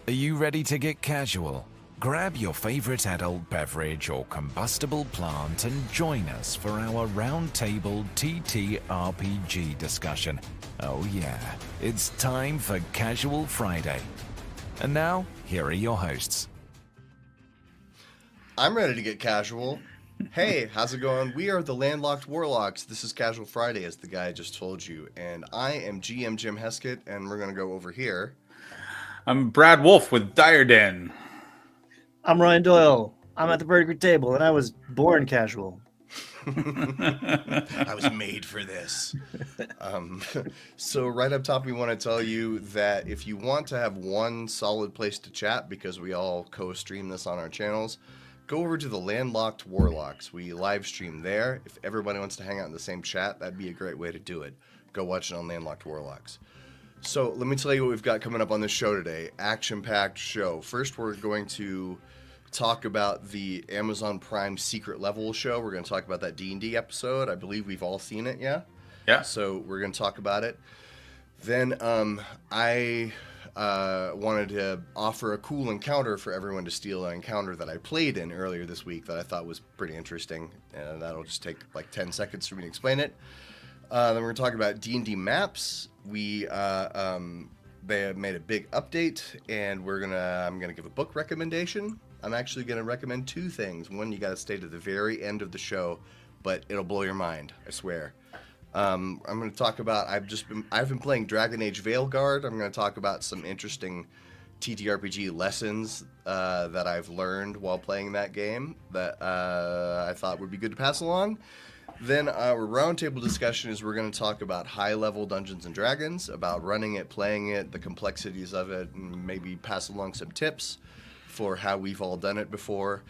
Are you ready to get casual? Grab your favorite adult beverage or combustible plant and join us for our roundtable TTRPG discussion. Oh yeah, it's time for Casual Friday. And now, here are your hosts. I'm ready to get casual. Hey, how's it going? We are the Landlocked Warlocks. This is Casual Friday, as the guy just told you. And I am GM Jim Heskett, and we're going to go over here. I'm Brad Wolf with Dire Den. I'm Ryan Doyle. I'm at the Vertical Table, and I was born casual. I was made for this. So right up top, we want to tell you that if you want to have one solid place to chat, because we all co-stream this on our channels, go over to the Landlocked Warlocks. We live stream there. If everybody wants to hang out in the same chat, that'd be a great way to do it. Go watch it on Landlocked Warlocks. So let me tell you what we've got coming up on this show today. Action-packed show. First, we're going to talk about the Amazon Prime Secret Level show. We're going to talk about that D&D episode. I believe we've all seen it, yeah? Yeah. So we're going to talk about it. Then I wanted to offer a cool encounter for everyone to steal, an encounter that I played in earlier this week that I thought was pretty interesting. And that'll just take like 10 seconds for me to explain it. Then we're going to talk about D&D maps. They have made a big update, and I'm gonna give a book recommendation. I'm actually gonna recommend two things. One, you gotta stay to the very end of the show, but it'll blow your mind, I swear. I'm gonna talk about I've been playing Dragon Age Veilguard. I'm gonna talk about some interesting TTRPG lessons that I've learned while playing that game that I thought would be good to pass along. Then our roundtable discussion is we're going to talk about high-level Dungeons & Dragons, about running it, playing it, the complexities of it, and maybe pass along some tips for how we've all done it before.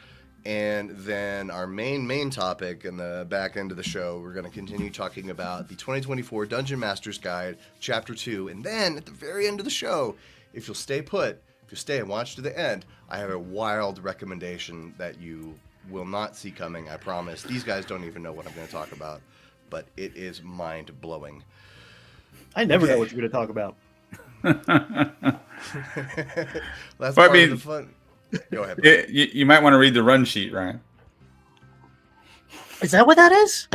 And then our main topic in the back end of the show, we're going to continue talking about the 2024 Dungeon Master's Guide, Chapter 2. And then at the very end of the show, if you'll stay put, if you stay and watch to the end, I have a wild recommendation that you will not see coming, I promise. These guys don't even know what I'm going to talk about, but it is mind-blowing. I never know what you're going to talk about. That's part of the fun. Go ahead. You might want to read the run sheet, Ryan. Is that what that is?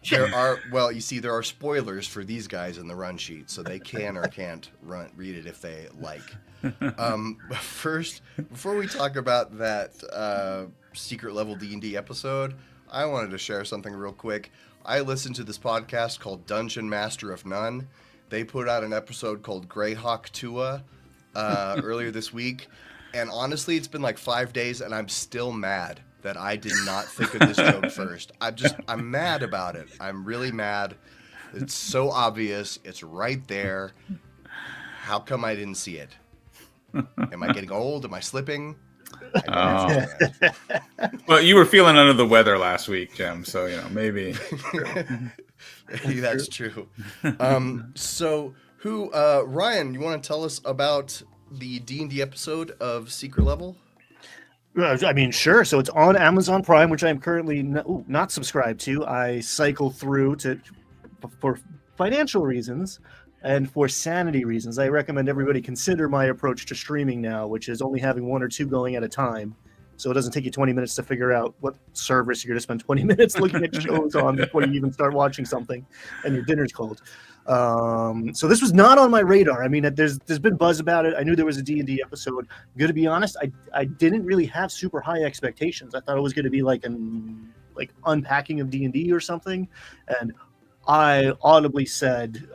There are spoilers for these guys in the run sheet, so they can or can't read it if they like. But first, before we talk about that secret level D&D episode, I wanted to share something real quick. I listened to this podcast called Dungeon Master of None. They put out an episode called Greyhawk Tua earlier this week, and honestly, it's been like 5 days, and I'm still mad that I did not think of this joke first. I'm mad about it. I'm really mad. It's so obvious. It's right there. How come I didn't see it? Am I getting old? Am I slipping? Well, you were feeling under the weather last week, Jim, so maybe. Maybe that's true. So Ryan, you want to tell us about the D&D episode of Secret Level? I mean, sure. So it's on Amazon Prime, which I'm currently not subscribed to. I cycle through for financial reasons and for sanity reasons. I recommend everybody consider my approach to streaming now, which is only having one or two going at a time. So it doesn't take you 20 minutes to figure out what service you're going to spend 20 minutes looking at shows on before you even start watching something and your dinner's cold. So this was not on my radar. I mean, there's been buzz about it. I knew there was a D&D episode. I'm going to be honest, I didn't really have super high expectations. I thought it was going to be like an unpacking of D&D or something. And I audibly said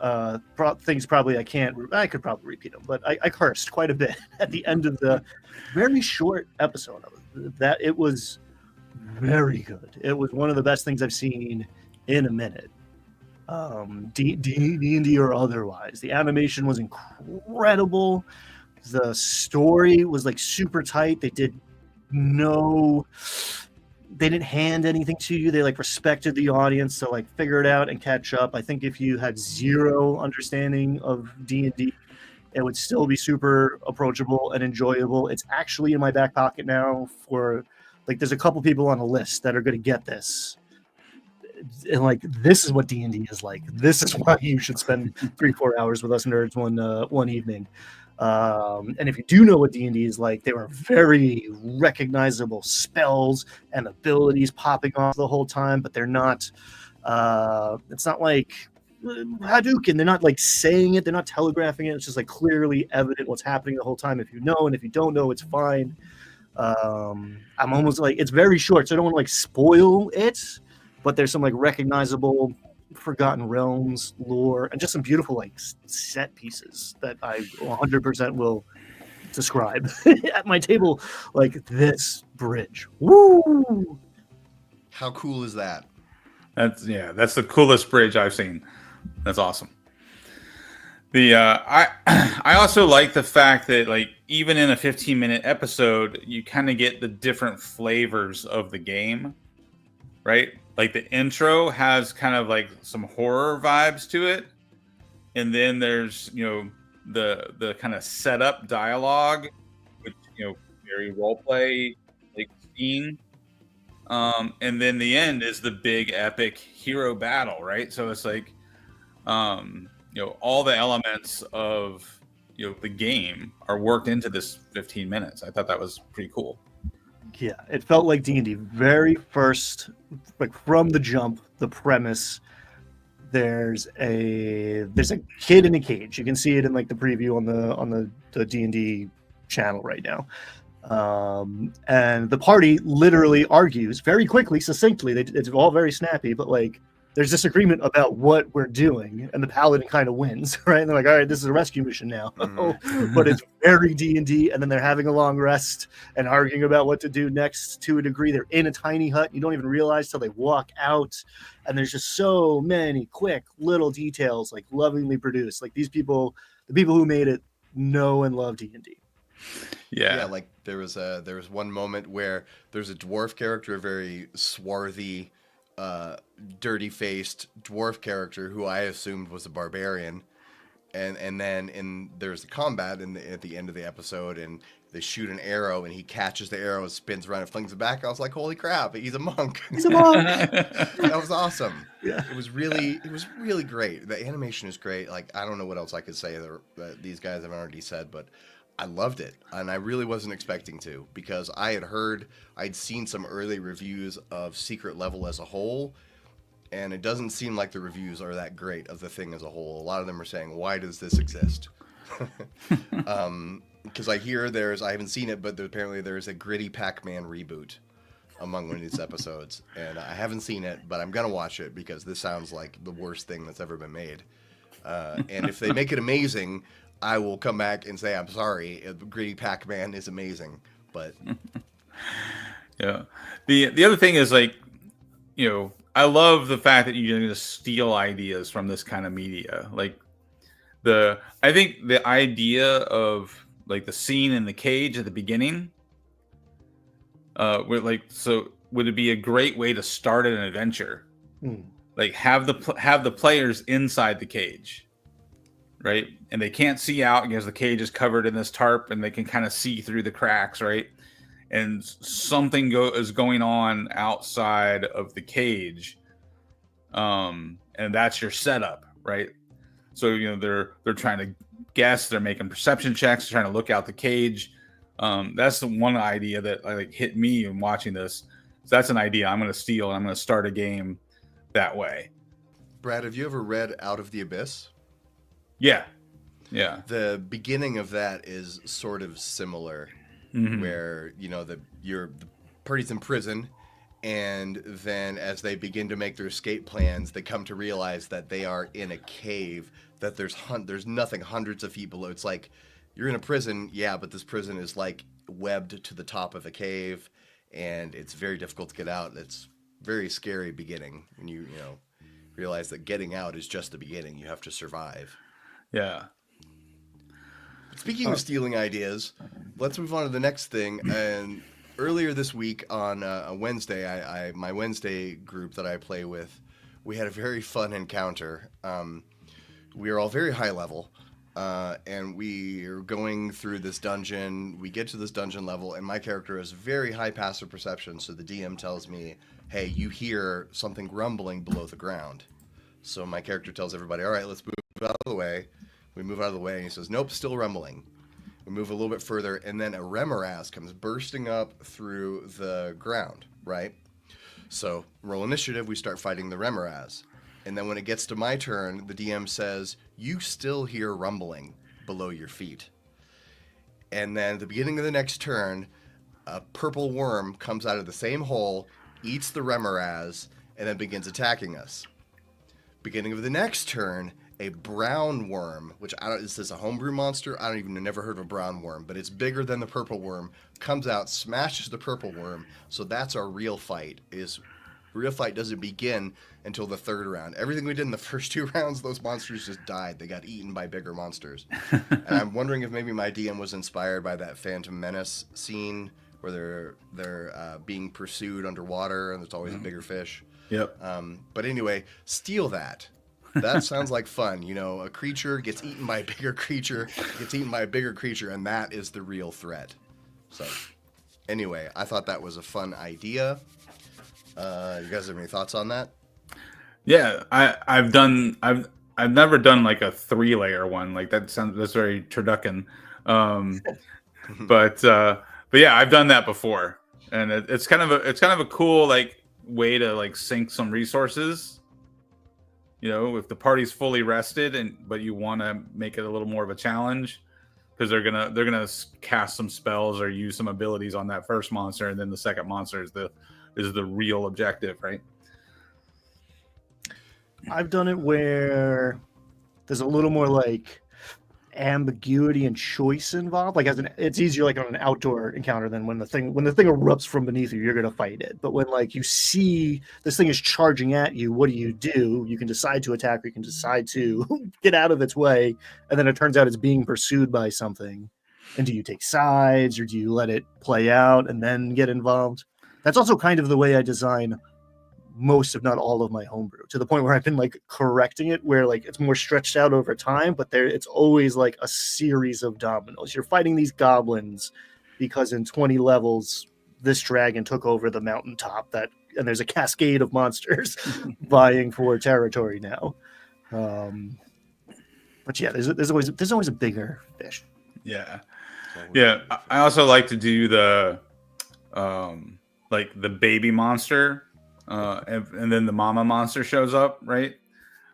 things probably I could probably repeat them, but I cursed quite a bit at the end of the very short episode of it. That it was very good. It was one of the best things I've seen in a minute. D&D or otherwise. The animation was incredible. The story was like super tight. They didn't hand anything to you. They respected the audience to figure it out and catch up. I think if you had zero understanding of D&D, it would still be super approachable and enjoyable. It's actually in my back pocket now for there's a couple people on a list that are going to get this. and like this is what D&D is like. This is why you should spend 3-4 hours with us nerds one evening. And if you do know what D&D is like, there are very recognizable spells and abilities popping off the whole time, but they're not. It's not like Hadouken. They're not like saying it. They're not telegraphing it. It's just like clearly evident what's happening the whole time. If you know, and if you don't know, it's fine. I'm almost like it's very short, so I don't want to like spoil it. But there's some like recognizable Forgotten Realms lore and just some beautiful like set pieces that I 100% will describe at my table, like this bridge. Woo! How cool is that? That's the coolest bridge I've seen. That's awesome. The I also like the fact that like even in a 15-minute episode, you kind of get the different flavors of the game, right? Like the intro has kind of like some horror vibes to it, and then there's the kind of setup dialogue, which very role play like scene. And then the end is the big epic hero battle, right? So it's like, all the elements of the game are worked into this 15 minutes. I thought that was pretty cool. Yeah, it felt like D&D. Very first, like from the jump, the premise. There's a kid in a cage. You can see it in like the preview on the D&D channel right now. And the party literally argues very quickly, succinctly. It's all very snappy, but like there's disagreement about what we're doing, and the paladin kind of wins, right? And they're like, all right, this is a rescue mission now. Mm-hmm. But it's very D&D, and then they're having a long rest and arguing about what to do next to a degree. They're in a tiny hut. You don't even realize till they walk out, and there's just so many quick little details, like lovingly produced. Like the people who made it know and love D&D. Yeah, like there was one moment where there's a dwarf character, a very swarthy, dirty-faced dwarf character who I assumed was a barbarian, and then there's the combat at the end of the episode, and they shoot an arrow, and he catches the arrow, spins around, and flings it back. I was like, holy crap, he's a monk! He's a monk. That was awesome. Yeah, it was really great. The animation is great. Like I don't know what else I could say that these guys haven't already said, but I loved it, and I really wasn't expecting to, because I'd seen some early reviews of Secret Level as a whole, and it doesn't seem like the reviews are that great of the thing as a whole. A lot of them are saying, why does this exist? Because I hear I haven't seen it, but apparently there's a gritty Pac-Man reboot among one of these episodes, and I haven't seen it, but I'm going to watch it because this sounds like the worst thing that's ever been made. And if they make it amazing, I will come back and say, I'm sorry, Gritty Pac-Man is amazing, but... Yeah. The other thing is, like, I love the fact that you can just steal ideas from this kind of media. Like, I think the idea of, like, the scene in the cage at the beginning, would it be a great way to start an adventure? Like, have the players inside the cage. Right, and they can't see out because the cage is covered in this tarp, and they can kind of see through the cracks, right? And something is going on outside of the cage, and that's your setup, right? So they're trying to guess, they're making perception checks, they're trying to look out the cage. That's the one idea that like hit me in watching this. So that's an idea I'm going to steal, and I'm going to start a game that way. Brad, have you ever read Out of the Abyss? Yeah. The beginning of that is sort of similar, where the party's in prison, and then as they begin to make their escape plans, they come to realize that they are in a cave, that there's nothing hundreds of feet below. It's like you're in a prison, yeah, but this prison is like webbed to the top of a cave, and it's very difficult to get out. It's very scary beginning when you realize that getting out is just the beginning. You have to survive. Yeah. Speaking of stealing ideas, let's move on to the next thing. And earlier this week on a Wednesday, my Wednesday group that I play with, we had a very fun encounter. We are all very high level, and we are going through this dungeon. We get to this dungeon level, and my character has very high passive perception, so the DM tells me, hey, you hear something rumbling below the ground. So my character tells everybody, all right, let's move out of the way. We move out of the way, and he says, nope, still rumbling. We move a little bit further, and then a remoraz comes bursting up through the ground, right? So roll initiative, we start fighting the remoraz. And then when it gets to my turn, the DM says, you still hear rumbling below your feet. And then at the beginning of the next turn, a purple worm comes out of the same hole, eats the remoraz, and then begins attacking us. Beginning of the next turn, a brown worm, which is this a homebrew monster? I don't even never heard of a brown worm, but it's bigger than the purple worm, comes out, smashes the purple worm. So that's our real fight. Real fight doesn't begin until the third round. Everything we did in the first 2 rounds, those monsters just died. They got eaten by bigger monsters. And I'm wondering if maybe my DM was inspired by that Phantom Menace scene where they're being pursued underwater and there's always a bigger fish. Yep. But anyway, steal that. That sounds like fun. You know, a creature gets eaten by a bigger creature, and that is the real threat. So, anyway, I thought that was a fun idea. You guys have any thoughts on that? Yeah, I've never done like a 3-layer one. Like that's very turducken. But yeah, I've done that before, and it's kind of a cool like way to like sink some resources. You know, if the party's fully rested but you want to make it a little more of a challenge, because they're gonna cast some spells or use some abilities on that first monster, and then the second monster is the real objective, right? I've done it where there's a little more like ambiguity and choice involved. Like it's easier like on an outdoor encounter than when the thing erupts from beneath you, you're gonna fight it. But when like you see this thing is charging at you, what do? You can decide to attack, or you can decide to get out of its way, and then it turns out it's being pursued by something. And do you take sides, or do you let it play out and then get involved? That's also kind of the way I design most, if not all, of my homebrew, to the point where I've been like correcting it, where like it's more stretched out over time, but it's always like a series of dominoes. You're fighting these goblins because in 20 levels, this dragon took over the mountaintop and there's a cascade of monsters vying for territory now. But yeah, there's always a bigger fish. Yeah. Yeah. I also like to do the like the baby monster, and then the mama monster shows up, right?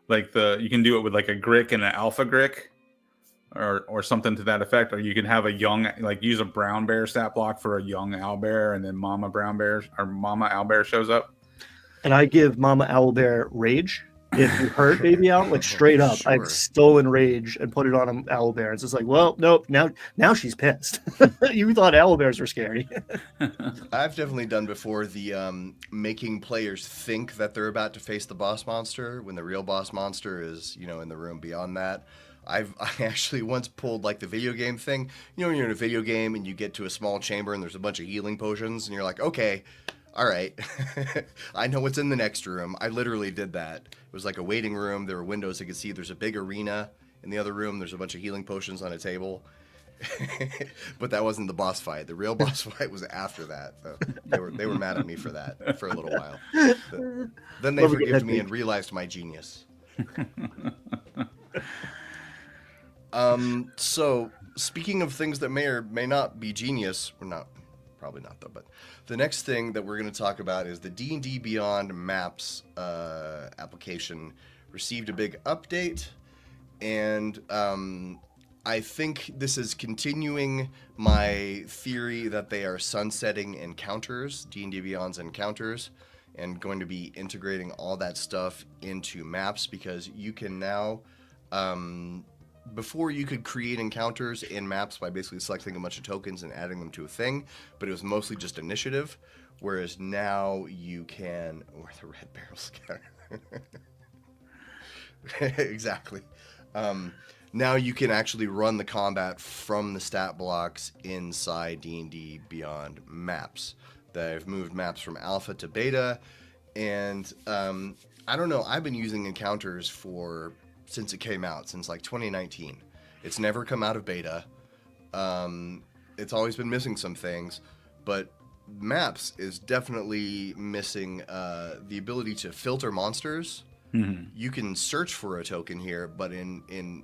Like you can do it with like a Grick and an alpha Grick, or something to that effect. Or you can have a young, like use a brown bear stat block for a young owlbear, and then mama brown bear or mama owlbear shows up. And I give mama owlbear rage. If you hurt baby owl, like straight up, Sure. I've stolen rage and put it on an owlbear. It's just like, well, nope. Now she's pissed. You thought owlbears were scary. I've definitely done before the making players think that they're about to face the boss monster when the real boss monster is, in the room beyond that. I actually once pulled like the video game thing. When you're in a video game and you get to a small chamber and there's a bunch of healing potions and you're like, okay, all right, I know what's in the next room. I literally did that. It was like a waiting room. There were windows you could see. There's a big arena in the other room. There's a bunch of healing potions on a table. But that wasn't the boss fight. The real boss fight was after that. They were mad at me for that for a little while. Then they forgave me and realized my genius. So speaking of things that may or may not be genius, or not, probably not though, but the next thing that we're going to talk about is the D&D Beyond Maps application received a big update, and I think this is continuing my theory that they are sunsetting encounters, D&D Beyond's encounters, and going to be integrating all that stuff into maps, because you can now, before you could create encounters in maps by basically selecting a bunch of tokens and adding them to a thing, but it was mostly just initiative, whereas now you can, where the red barrels scatter. Exactly. Now you can actually run the combat from the stat blocks inside D&D Beyond Maps. They've moved maps from alpha to beta, and I don't know, I've been using encounters since it came out, since like 2019. It's never come out of beta. It's always been missing some things, but maps is definitely missing the ability to filter monsters. You can search for a token here, but in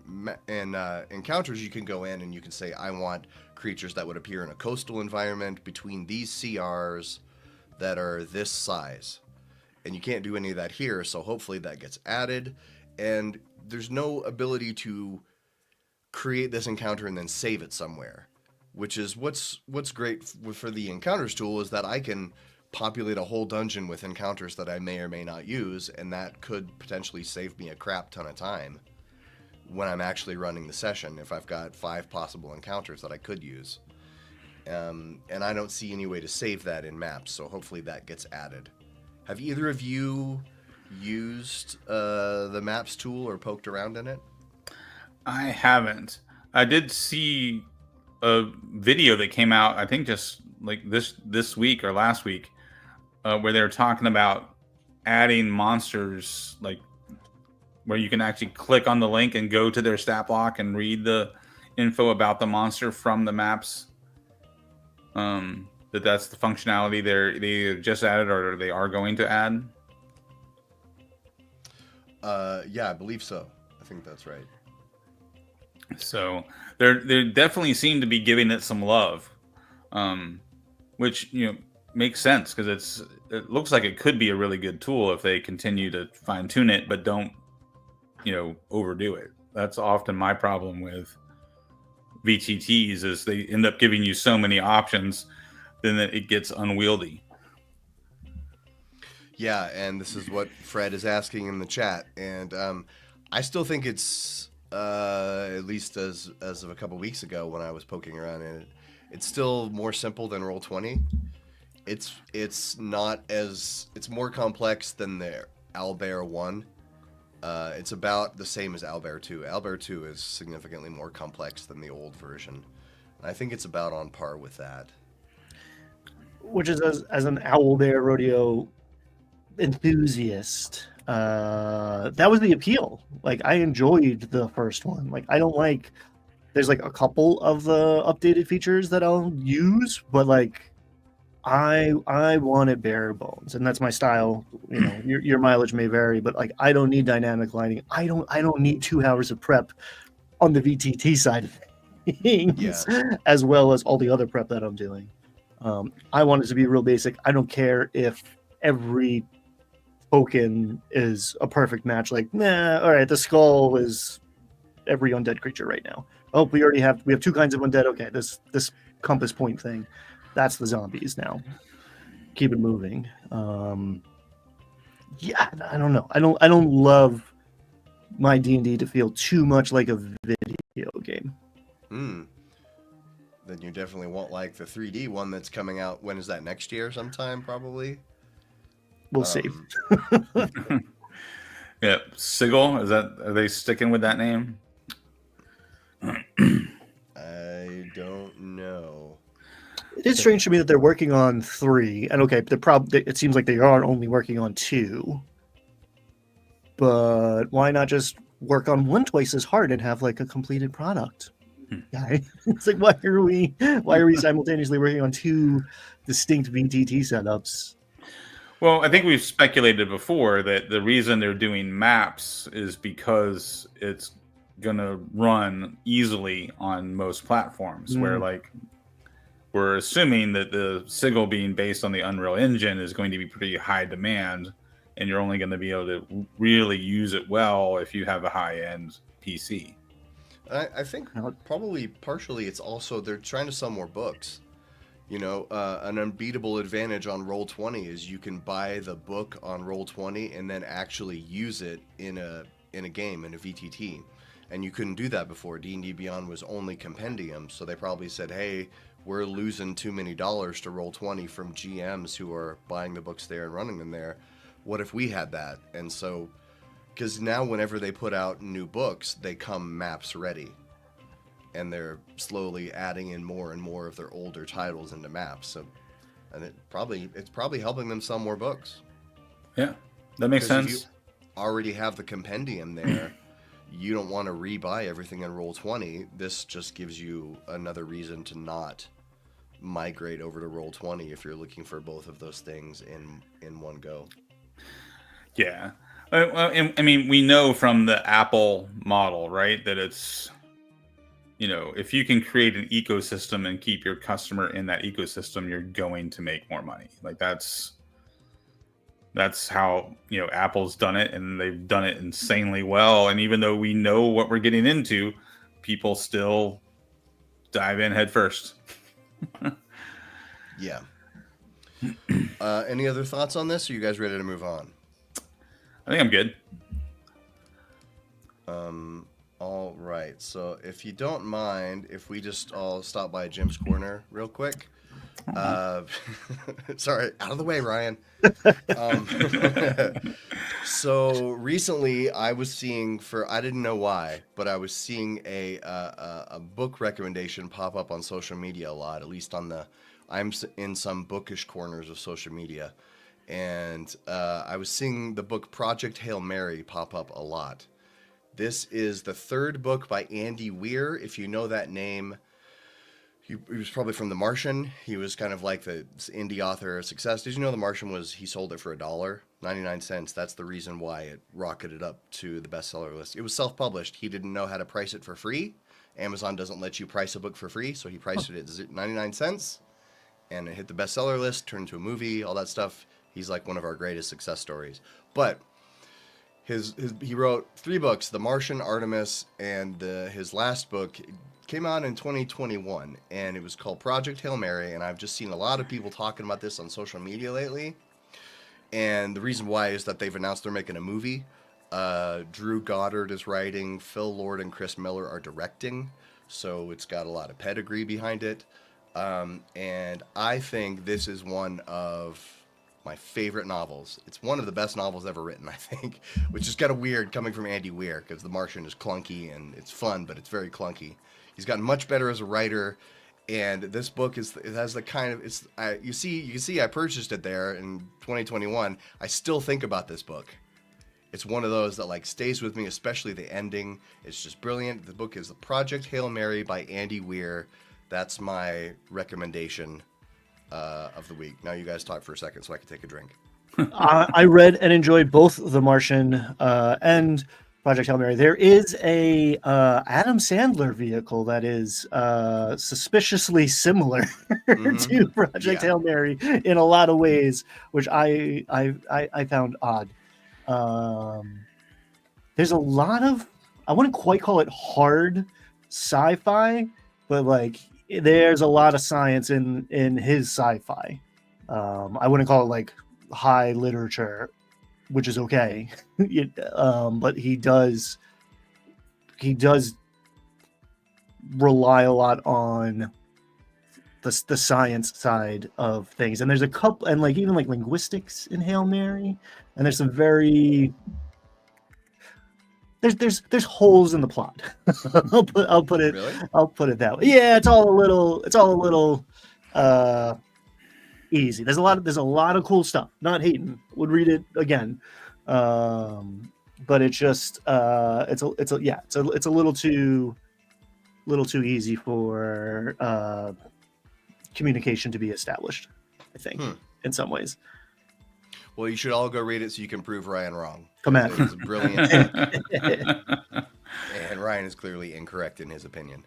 encounters, you can go in and you can say, I want creatures that would appear in a coastal environment between these CRs that are this size. And you can't do any of that here, so hopefully that gets added. And there's no ability to create this encounter and then save it somewhere, which is what's great for the encounters tool, is that I can populate a whole dungeon with encounters that I may or may not use, and that could potentially save me a crap ton of time when I'm actually running the session if I've got 5 possible encounters that I could use. And I don't see any way to save that in maps, so hopefully that gets added. Have either of you used the maps tool or poked around in it? I haven't. I did see a video that came out, I think just like this week or last week, where they were talking about adding monsters, like where you can actually click on the link and go to their stat block and read the info about the monster from the maps. That's the functionality they just added, or they are going to add. Yeah, I believe so. I think that's right. So they definitely seem to be giving it some love, which makes sense, because it looks like it could be a really good tool if they continue to fine tune it, but don't overdo it. That's often my problem with VTTs, is they end up giving you so many options, then that it gets unwieldy. Yeah, and this is what Fred is asking in the chat, and I still think it's at least as of a couple weeks ago when I was poking around in it, it's still more simple than Roll20. It's more complex than the Owlbear 1. It's about the same as Owlbear 2. Owlbear 2 is significantly more complex than the old version. I think it's about on par with that. Which is, as an Owlbear Rodeo enthusiast, that was the appeal. Like, I enjoyed the first one. Like, I don't like, there's like a couple of the updated features that I'll use, but like, I want it bare bones, and that's my style. Your mileage may vary, but like, I don't need dynamic lighting. I don't need 2 hours of prep on the VTT side of things, as well as all the other prep that I'm doing. I want it to be real basic. I don't care if every token is a perfect match. Like, all right, the skull is every undead creature right now. Oh, we have 2 kinds of undead. Okay, this compass point thing, that's the zombies now. Keep it moving. Yeah, I don't know. I don't love my D&D to feel too much like a video game. Then you definitely won't like the 3D one that's coming out. When is that? Next year sometime, probably? We'll see. Yeah, Sigil, are they sticking with that name? I don't know. It is strange to me that they're working on 3, and okay, it seems like they are only working on 2. But why not just work on 1 twice as hard and have like a completed product? It's like, why are we simultaneously working on 2 distinct VTT setups? Well, I think we've speculated before that the reason they're doing maps is because it's going to run easily on most platforms, where like we're assuming that the Sigil being based on the Unreal Engine is going to be pretty high demand, and you're only going to be able to really use it well if you have a high-end PC. I think probably partially it's also they're trying to sell more books. An unbeatable advantage on Roll20 is you can buy the book on Roll20 and then actually use it in a game, in a VTT. And you couldn't do that before. D&D Beyond was only compendium, so they probably said, hey, we're losing too many dollars to Roll20 from GMs who are buying the books there and running them there. What if we had that? And so, because now whenever they put out new books, they come maps ready. And they're slowly adding in more and more of their older titles into maps. So, and it's probably helping them sell more books. Yeah, that makes sense. If you already have the compendium there, you don't want to rebuy everything in Roll20. This just gives you another reason to not migrate over to Roll20 if you're looking for both of those things in one go. Yeah. I mean, we know from the Apple model, right, that it's, if you can create an ecosystem and keep your customer in that ecosystem, you're going to make more money. Like that's how, Apple's done it, and they've done it insanely well. And even though we know what we're getting into, people still dive in head first. Yeah. Any other thoughts on this? Are you guys ready to move on? I think I'm good. All right. So if you don't mind, if we just all stop by Jim's Corner real quick. Sorry, out of the way, Ryan. So recently I was seeing, I didn't know why, but I was seeing a book recommendation pop up on social media a lot, at least I'm in some bookish corners of social media. And I was seeing the book Project Hail Mary pop up a lot. This is the third book by Andy Weir. If you know that name, he was probably from The Martian. He was kind of like the indie author of success. Did you know The Martian he sold it for $1.99? That's the reason why it rocketed up to the bestseller list. It was self-published. He didn't know how to price it for free. Amazon doesn't let you price a book for free, so he priced it at 99 cents. And it hit the bestseller list, turned into a movie, all that stuff. He's like one of our greatest success stories. But he wrote 3 books, The Martian, Artemis, and his last book came out in 2021, and it was called Project Hail Mary, and I've just seen a lot of people talking about this on social media lately. And the reason why is that they've announced they're making a movie. Drew Goddard is writing, Phil Lord and Chris Miller are directing, so it's got a lot of pedigree behind it. And I think this is one of my favorite novels. It's one of the best novels ever written, I think, which is kind of weird coming from Andy Weir, because The Martian is clunky and it's fun, but it's very clunky. He's gotten much better as a writer, and this book has the kind of, you see I purchased it there in 2021. I still think about this book. It's one of those that like stays with me, especially the ending. It's just brilliant. The book is The Project Hail Mary by Andy Weir. That's my recommendation of the week. Now you guys talk for a second so I can take a drink. I read and enjoyed both The Martian and Project Hail Mary. There is a Adam Sandler vehicle that is suspiciously similar to Project Hail Mary in a lot of ways, which I found odd. There's a lot of, I wouldn't quite call it hard sci-fi, but like there's a lot of science in his sci-fi. I wouldn't call it like high literature, which is okay. But he does rely a lot on the science side of things. And there's a couple, and like even like linguistics in Hail Mary, and there's some very there's holes in the plot. I'll put it that way. Yeah, it's all a little easy. There's a lot of cool stuff. Not hating. Would read it again. But it's just it's a little too easy for communication to be established, I think, in some ways. Well, you should all go read it so you can prove Ryan wrong. Come on. It's brilliant. And Ryan is clearly incorrect in his opinion.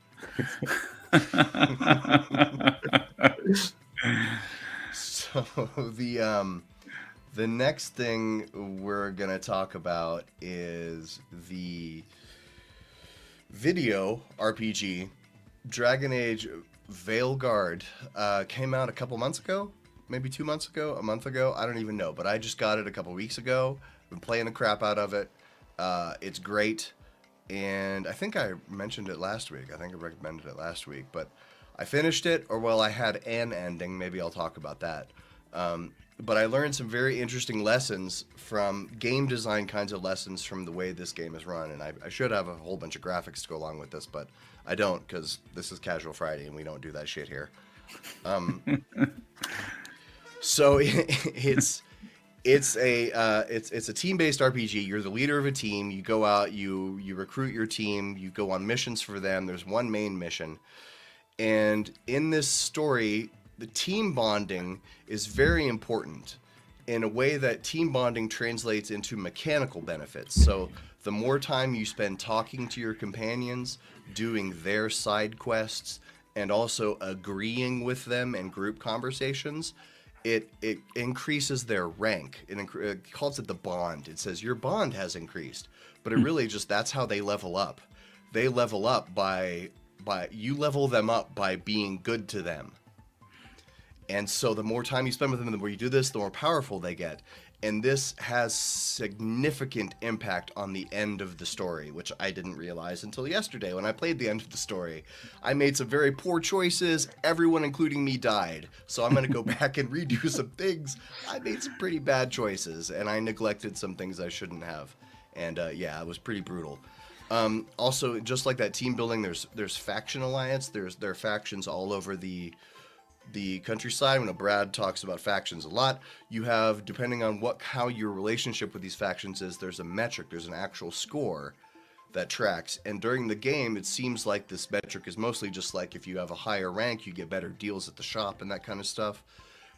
So the next thing we're going to talk about is the video RPG Dragon Age Veilguard. Came out a couple months ago. Maybe 2 months ago, a month ago, I don't even know, but I just got it a couple weeks ago. Been playing the crap out of it. It's great, and I think I mentioned it last week. I think I recommended it last week, but I finished it, or well, I had an ending. Maybe I'll talk about that. But I learned some very interesting lessons from game design kinds of lessons from the way this game is run, and I should have a whole bunch of graphics to go along with this, but I don't, because this is Casual Friday, and we don't do that shit here. So it's a team-based RPG. You're the leader of a team. You go out, you recruit your team, you go on missions for them. There's one main mission. And in this story, the team bonding is very important in a way that team bonding translates into mechanical benefits. So the more time you spend talking to your companions, doing their side quests, and also agreeing with them in group conversations, it increases their rank. It calls it the bond. It says your bond has increased, but it really just, that's how they level up. They level up by you level them up by being good to them. And so the more time you spend with them, the more you do this, the more powerful they get. And this has significant impact on the end of the story, which I didn't realize until yesterday when I played the end of the story. I made some very poor choices. Everyone, including me, died. So I'm going to go back and redo some things. I made some pretty bad choices, and I neglected some things I shouldn't have. And yeah, it was pretty brutal. Also, just like that team building, there's faction alliance. There are factions all over the countryside. When Brad talks about factions a lot, you have, depending on how your relationship with these factions is, there's a metric, there's an actual score that tracks. And during the game, it seems like this metric is mostly just like if you have a higher rank, you get better deals at the shop and that kind of stuff.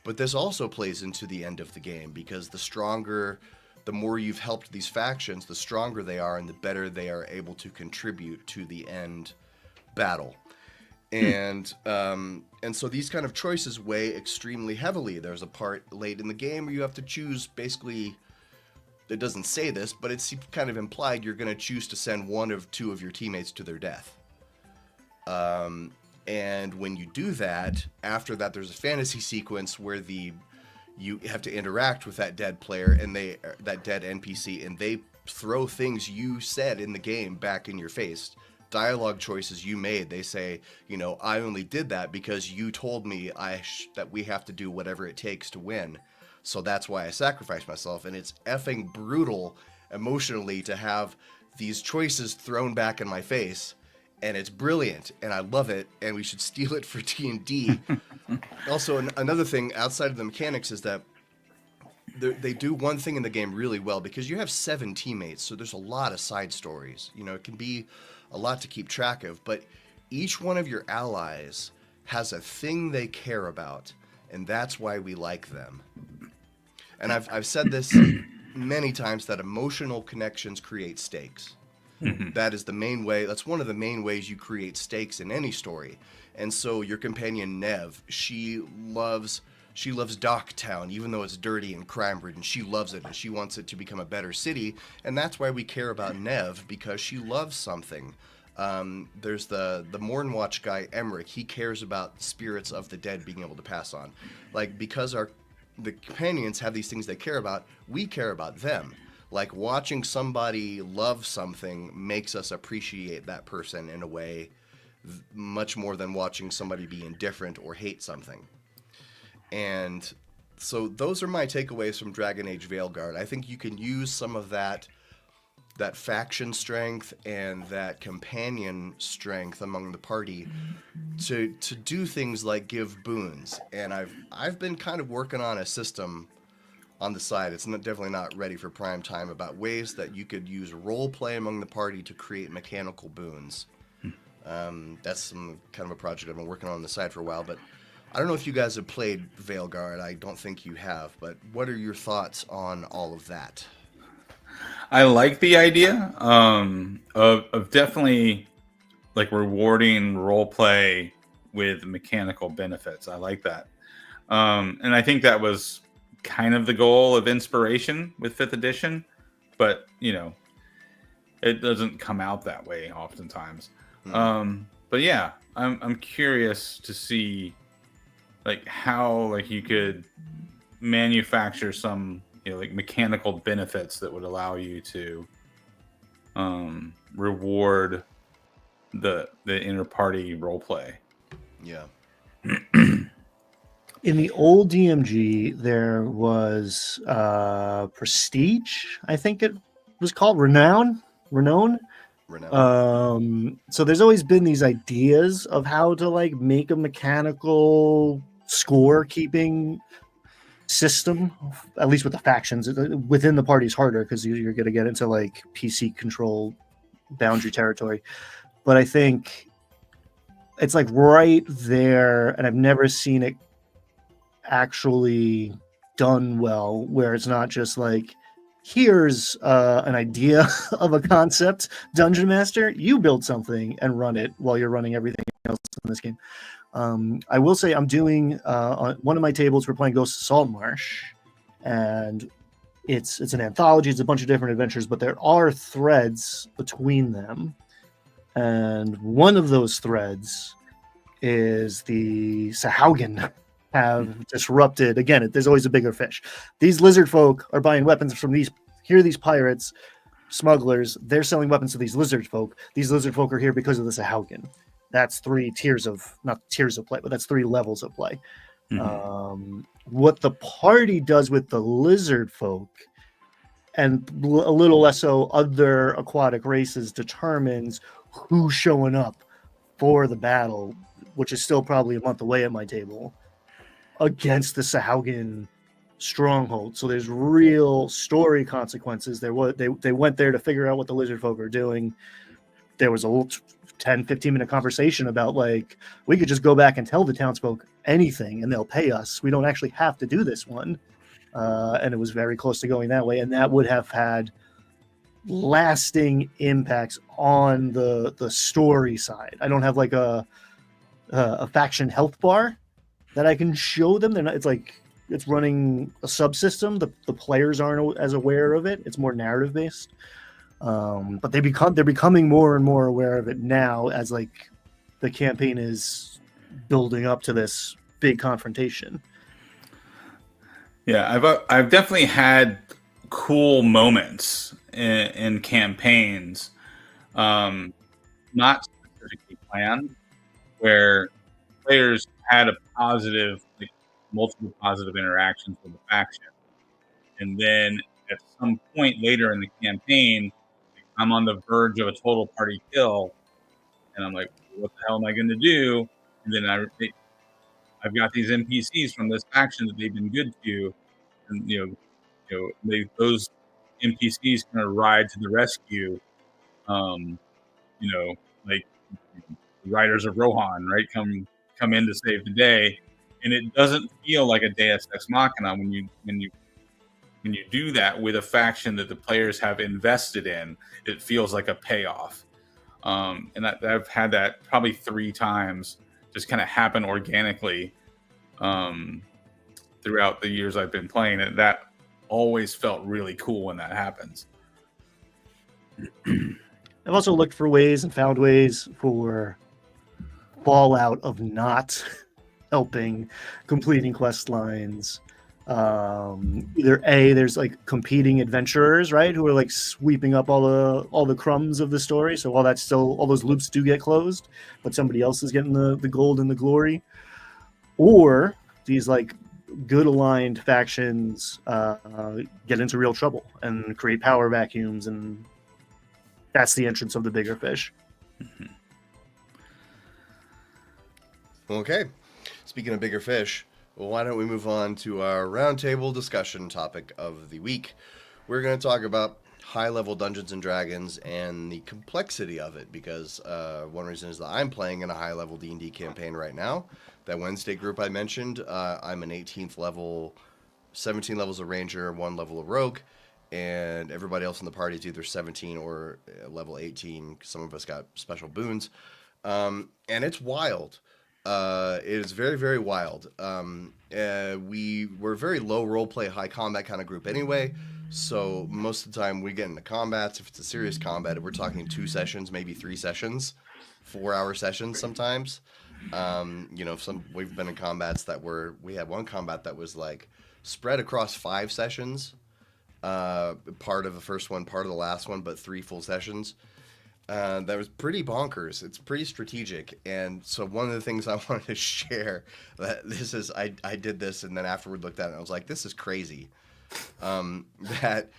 But this also plays into the end of the game, because the more you've helped these factions, the stronger they are and the better they are able to contribute to the end battle. And so these kind of choices weigh extremely heavily. There's a part late in the game where you have to choose, basically, it doesn't say this, but it's kind of implied you're going to choose to send one of two of your teammates to their death. And when you do that, after that, there's a fantasy sequence where you have to interact with that dead player and that dead NPC, and they throw things you said in the game back in your face. Dialogue choices you made. They say, I only did that because you told me that we have to do whatever it takes to win. So that's why I sacrificed myself. And it's effing brutal emotionally to have these choices thrown back in my face. And it's brilliant, and I love it, and we should steal it for D&D. Also, another thing outside of the mechanics is that they do one thing in the game really well, because you have 7 teammates, so there's a lot of side stories. It can be a lot to keep track of, but each one of your allies has a thing they care about, and that's why we like them. And I've said this many times, that emotional connections create stakes. Mm-hmm. That is the main way. That's one of the main ways you create stakes in any story. And so your companion Nev, she loves Docktown, even though it's dirty and crime-ridden. She loves it, and she wants it to become a better city. And that's why we care about Nev, because she loves something. There's the Mornwatch guy, Emmerich. He cares about spirits of the dead being able to pass on. Like, because the companions have these things they care about, we care about them. Like, watching somebody love something makes us appreciate that person in a way much more than watching somebody be indifferent or hate something. And so those are my takeaways from Dragon Age Veilguard. I think you can use some of that faction strength and that companion strength among the party to do things like give boons. And I've been kind of working on a system on the side. It's definitely not ready for prime time, about ways that you could use role play among the party to create mechanical boons. That's kind of a project I've been working on the side for a while, but I don't know if you guys have played Veilguard. I don't think you have, but what are your thoughts on all of that? I like the idea of definitely like rewarding role play with mechanical benefits. I like that. And I think that was kind of the goal of Inspiration with 5th edition, but it doesn't come out that way oftentimes. But yeah, I'm curious to see like how like you could manufacture some like mechanical benefits that would allow you to reward the inter party role play. Yeah. In the old DMG, there was Prestige, I think it was called, Renown. So there's always been these ideas of how to like make a mechanical score keeping system, at least with the factions. Within the party is harder because you're going to get into like PC control boundary territory. But I think it's like right there, and I've never seen it actually done well, where it's not just like, here's an idea of a concept, Dungeon Master, you build something and run it while you're running everything else in this game. I will say I'm doing on one of my tables, we're playing Ghost of Saltmarsh, and it's an anthology. It's a bunch of different adventures, but there are threads between them, and one of those threads is the Sahaugen have disrupted. Again, there's always a bigger fish. These lizard folk are buying weapons from these pirates, smugglers. They're selling weapons to these lizard folk. These lizard folk are here because of the Sahaugen. That's not tiers of play, but that's 3 levels of play. Mm-hmm. What the party does with the lizard folk and a little less so other aquatic races determines who's showing up for the battle, which is still probably a month away at my table, against the Sahaugen stronghold. So there's real story consequences. They went there to figure out what the lizard folk are doing. There was a little 10-15 minute conversation about, like, we could just go back and tell the townsfolk anything and they'll pay us. We don't actually have to do this one. And it was very close to going that way, and that would have had lasting impacts on the story side. I don't have like a faction health bar that I can show them. They're not. It's like it's running a subsystem. The players aren't as aware of it. It's more narrative based. But they're becoming more and more aware of it now as like the campaign is building up to this big confrontation. Yeah, I've definitely had cool moments in campaigns, not specifically planned, where players had multiple positive interactions with the faction, and then at some point later in the campaign, I'm on the verge of a total party kill, and I'm like, what the hell am I going to do? And then I've got these NPCs from this faction that they've been good to, and those NPCs kind of ride to the rescue. Like the Riders of Rohan, right? Come in to save the day, and it doesn't feel like a Deus Ex Machina when you do that with a faction that the players have invested in. It feels like a payoff, and I've had that probably 3 times, just kind of happen organically throughout the years I've been playing it. That always felt really cool when that happens. I've also looked for ways and found ways for fallout of not helping completing quest lines. Either there's like competing adventurers, right, who are like sweeping up all the crumbs of the story. So all those loops do get closed, but somebody else is getting the gold and the glory. Or these like good aligned factions get into real trouble and create power vacuums, and that's the entrance of the bigger fish. Mm-hmm. Okay, speaking of bigger fish, well, why don't we move on to our roundtable discussion topic of the week? We're going to talk about high-level Dungeons & Dragons and the complexity of it, because one reason is that I'm playing in a high-level D&D campaign right now. That Wednesday group I mentioned, I'm an 18th level, 17 levels of Ranger, 1 level of Rogue, and everybody else in the party is either 17 or level 18. Some of us got special boons, and it's wild. It is very, very wild. We were a very low roleplay, high combat kind of group anyway, so most of the time we get into combats. If it's a serious combat, we're talking 2 sessions, maybe 3 sessions, 4-hour sessions sometimes. We've been in combats we had one combat that was like spread across 5 sessions, part of the first one, part of the last one, but 3 full sessions. That was pretty bonkers. It's pretty strategic. And so one of the things I wanted to share, that this is, I did this and then afterward looked at it and I was like, this is crazy. That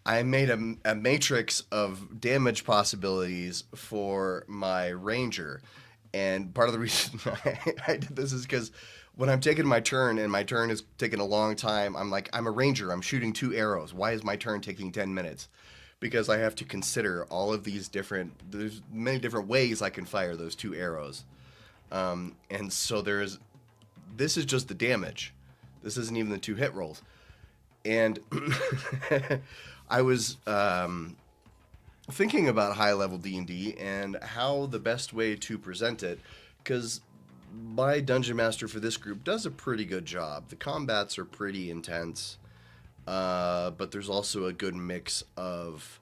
I made a matrix of damage possibilities for my Ranger. And part of the reason I did this is because when I'm taking my turn and my turn is taking a long time, I'm like, I'm a Ranger. I'm shooting 2 arrows. Why is my turn taking 10 minutes? Because I have to consider all of these there's many different ways I can fire those 2 arrows. And so this is just the damage. This isn't even the 2 hit rolls. And I was thinking about high-level D&D and how the best way to present it, because my Dungeon Master for this group does a pretty good job. The combats are pretty intense, but there's also a good mix of,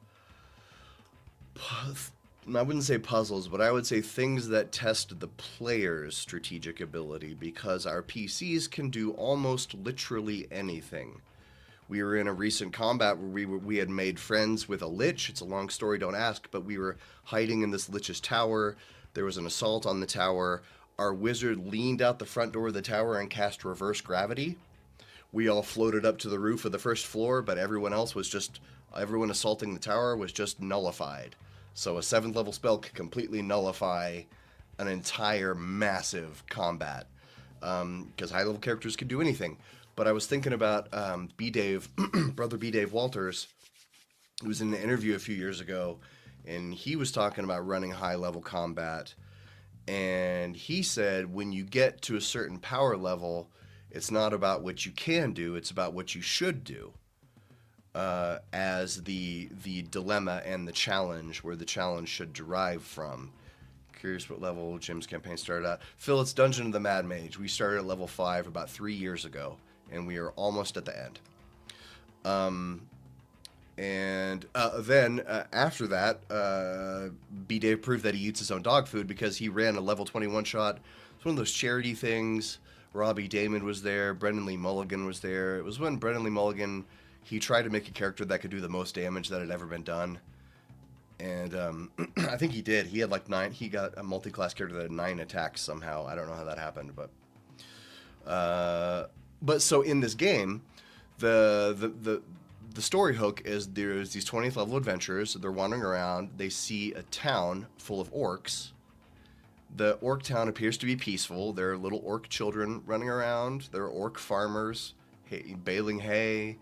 I wouldn't say puzzles, but I would say things that test the player's strategic ability, because our PCs can do almost literally anything. We were in a recent combat where we had made friends with a lich. It's a long story, don't ask, but we were hiding in this lich's tower. There was an assault on the tower. Our wizard leaned out the front door of the tower and cast reverse gravity. We all floated up to the roof of the first floor, but everyone assaulting the tower was just nullified. So a 7th level spell could completely nullify an entire massive combat, because high level characters could do anything. But I was thinking about Brother B. Dave Walters, who was in an interview a few years ago, and he was talking about running high-level combat. And he said when you get to a certain power level, it's not about what you can do, it's about what you should do, as the dilemma and the challenge, where the challenge should derive from. Curious what level Jim's campaign started at. Phil, it's Dungeon of the Mad Mage. We started at level 5 about 3 years ago, and we are almost at the end. Then after that, B-Dave proved that he eats his own dog food because he ran a level 21 shot. It's one of those charity things. Robbie Damon was there. Brendan Lee Mulligan was there. It was when Brendan Lee Mulligan, he tried to make a character that could do the most damage that had ever been done. And I think he did. He had like 9. He got a multi-class character that had 9 attacks somehow. I don't know how that happened, but so in this game, the story hook is there's these 20th level adventurers. They're wandering around. They see a town full of orcs. The orc town appears to be peaceful. There are little orc children running around. There are orc farmers baling hay,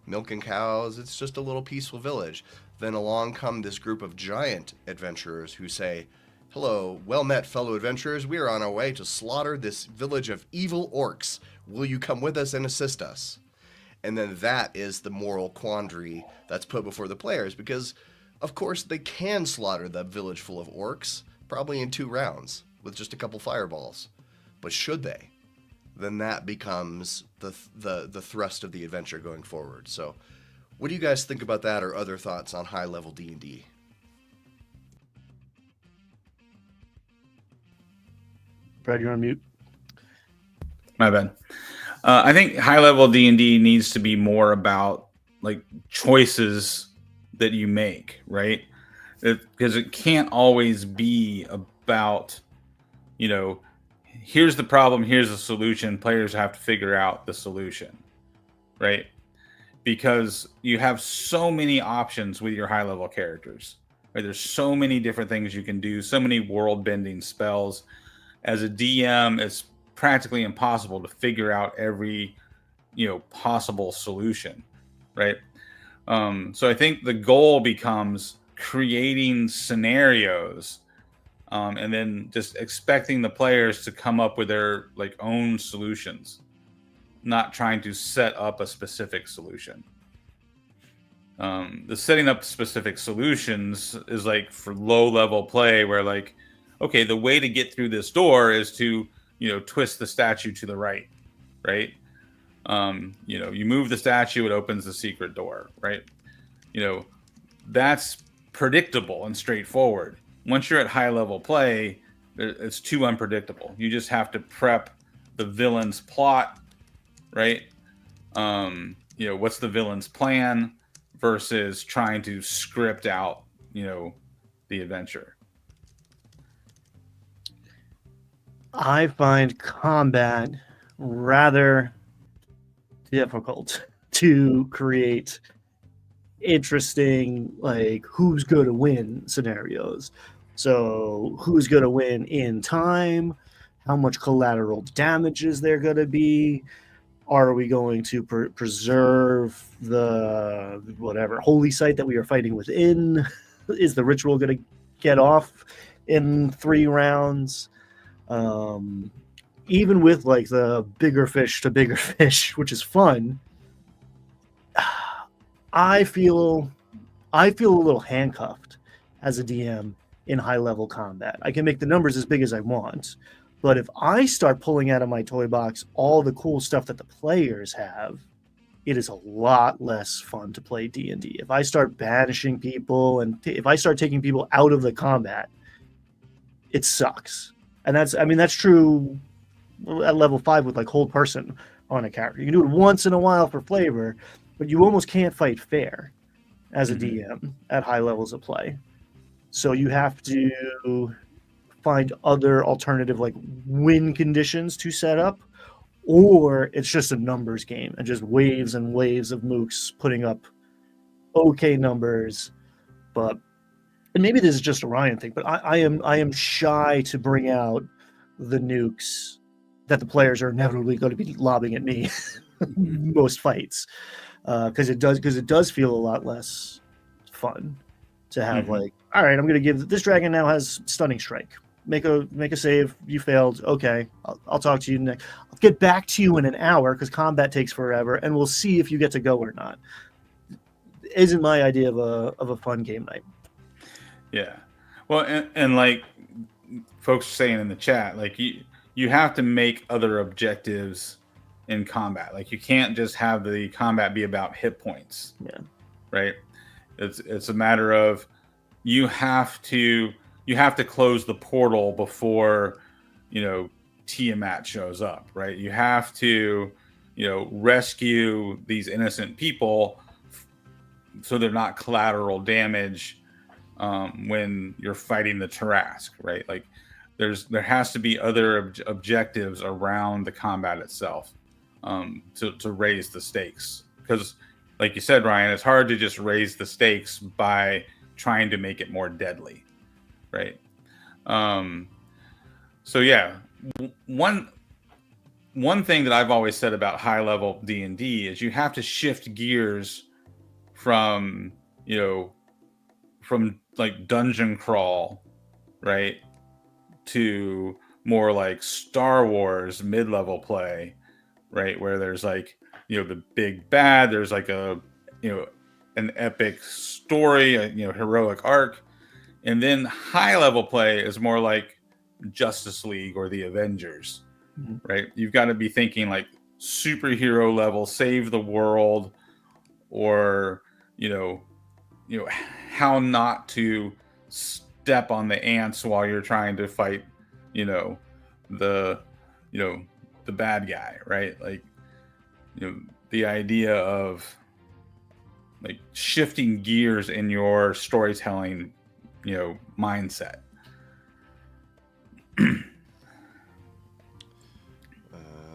milking cows. It's just a little peaceful village. Then along come this group of giant adventurers who say, "Hello, well met, fellow adventurers. We are on our way to slaughter this village of evil orcs. Will you come with us and assist us?" And then that is the moral quandary that's put before the players, because, of course, they can slaughter the village full of orcs, probably in 2 rounds, with just a couple fireballs. But should they? Then that becomes the thrust of the adventure going forward. So, what do you guys think about that, or other thoughts on high-level D&D? Brad, you're on mute. My bad. I think high-level D&D needs to be more about like choices that you make, right? Because it can't always be about, here's the problem, here's the solution. Players have to figure out the solution, right? Because you have so many options with your high-level characters, right? There's so many different things you can do, so many world-bending spells. As a DM, it's practically impossible to figure out every, possible solution, right? So I think the goal becomes creating scenarios, and then just expecting the players to come up with their own solutions, not trying to set up a specific solution. The setting up specific solutions is for low level play, where okay, the way to get through this door is to twist the statue to the right, right? You move the statue, it opens the secret door, right? That's predictable and straightforward. Once you're at high level play, it's too unpredictable. You just have to prep the villain's plot, right? What's the villain's plan versus trying to script out, the adventure. I find combat rather difficult to create interesting, who's going to win scenarios. So who's going to win in time? How much collateral damage is there going to be? Are we going to preserve the holy site that we are fighting within? Is the ritual going to get off in 3 rounds? even with like the bigger fish to bigger fish, which is fun, I feel a little handcuffed as a DM in high level combat. I can make the numbers as big as I want, but if I start pulling out of my toy box all the cool stuff that the players have, it is a lot less fun to play D&D. If I start banishing people and if I start taking people out of the combat, it sucks. And that's true at level 5 with like hold person on a character. You can do it once in a while for flavor, but you almost can't fight fair as a DM at high levels of play. So you have to find other alternative like win conditions to set up, or it's just a numbers game and just waves and waves of mooks putting up okay numbers. But and maybe this is just a Ryan thing, but I am shy to bring out the nukes that the players are inevitably going to be lobbing at me most fights, because it does feel a lot less fun to have like, all right, I'm going to give this dragon now has stunning strike. Make a save. You failed. Okay, I'll talk to you next. I'll get back to you in an hour because combat takes forever, and we'll see if you get to go or not. Isn't my idea of a fun game night. Yeah, well, and like folks saying in the chat, like you have to make other objectives in combat. Like you can't just have the combat be about hit points. Yeah, right. It's a matter of you have to close the portal before Tiamat shows up, right? You have to rescue these innocent people so they're not collateral damage when you're fighting the Tarask, right? Like there has to be other objectives around the combat itself to raise the stakes, because like you said, Ryan, it's hard to just raise the stakes by trying to make it more deadly, right? So yeah, one thing that I've always said about high level D&D is you have to shift gears from like dungeon crawl, right, to more like Star Wars mid-level play, right, where there's like the big bad, there's like a an epic story, a heroic arc, and then high level play is more like Justice League or the Avengers, right? You've got to be thinking like superhero level, save the world, or how not to step on the ants while you're trying to fight the bad guy, right? Like the idea of like shifting gears in your storytelling mindset.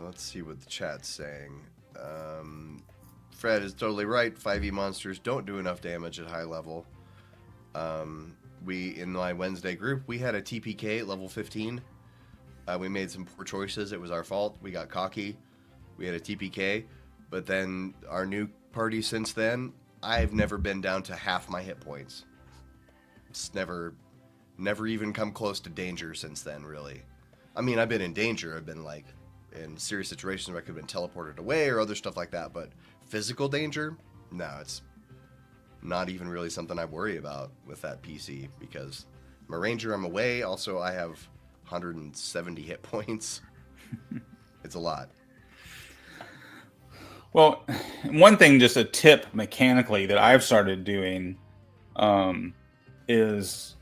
Let's see what the chat's saying. Fred is totally right. 5e monsters don't do enough damage at high level. In my Wednesday group, we had a TPK at level 15. We made some poor choices. It was our fault. We got cocky. We had a TPK. But then our new party since then, I've never been down to half my hit points. It's never even come close to danger since then, really. I mean, I've been in danger. I've been like in serious situations where I could have been teleported away or other stuff like that. But physical danger, no, it's not even really something I worry about with that PC, because I'm a ranger, I'm away. Also, I have 170 hit points. It's a lot. Well, one thing, just a tip mechanically that I've started doing is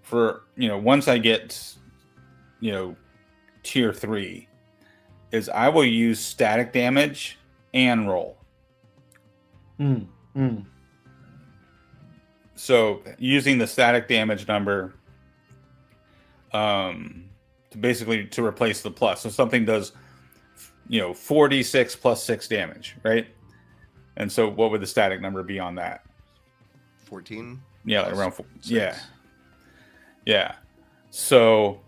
for, once I get, tier 3, is I will use static damage and roll. So using the static damage number to replace the plus. So something does 4d6 plus 6 damage, right? And so what would the static number be on that? 14? Yeah, like around 4. Yeah. So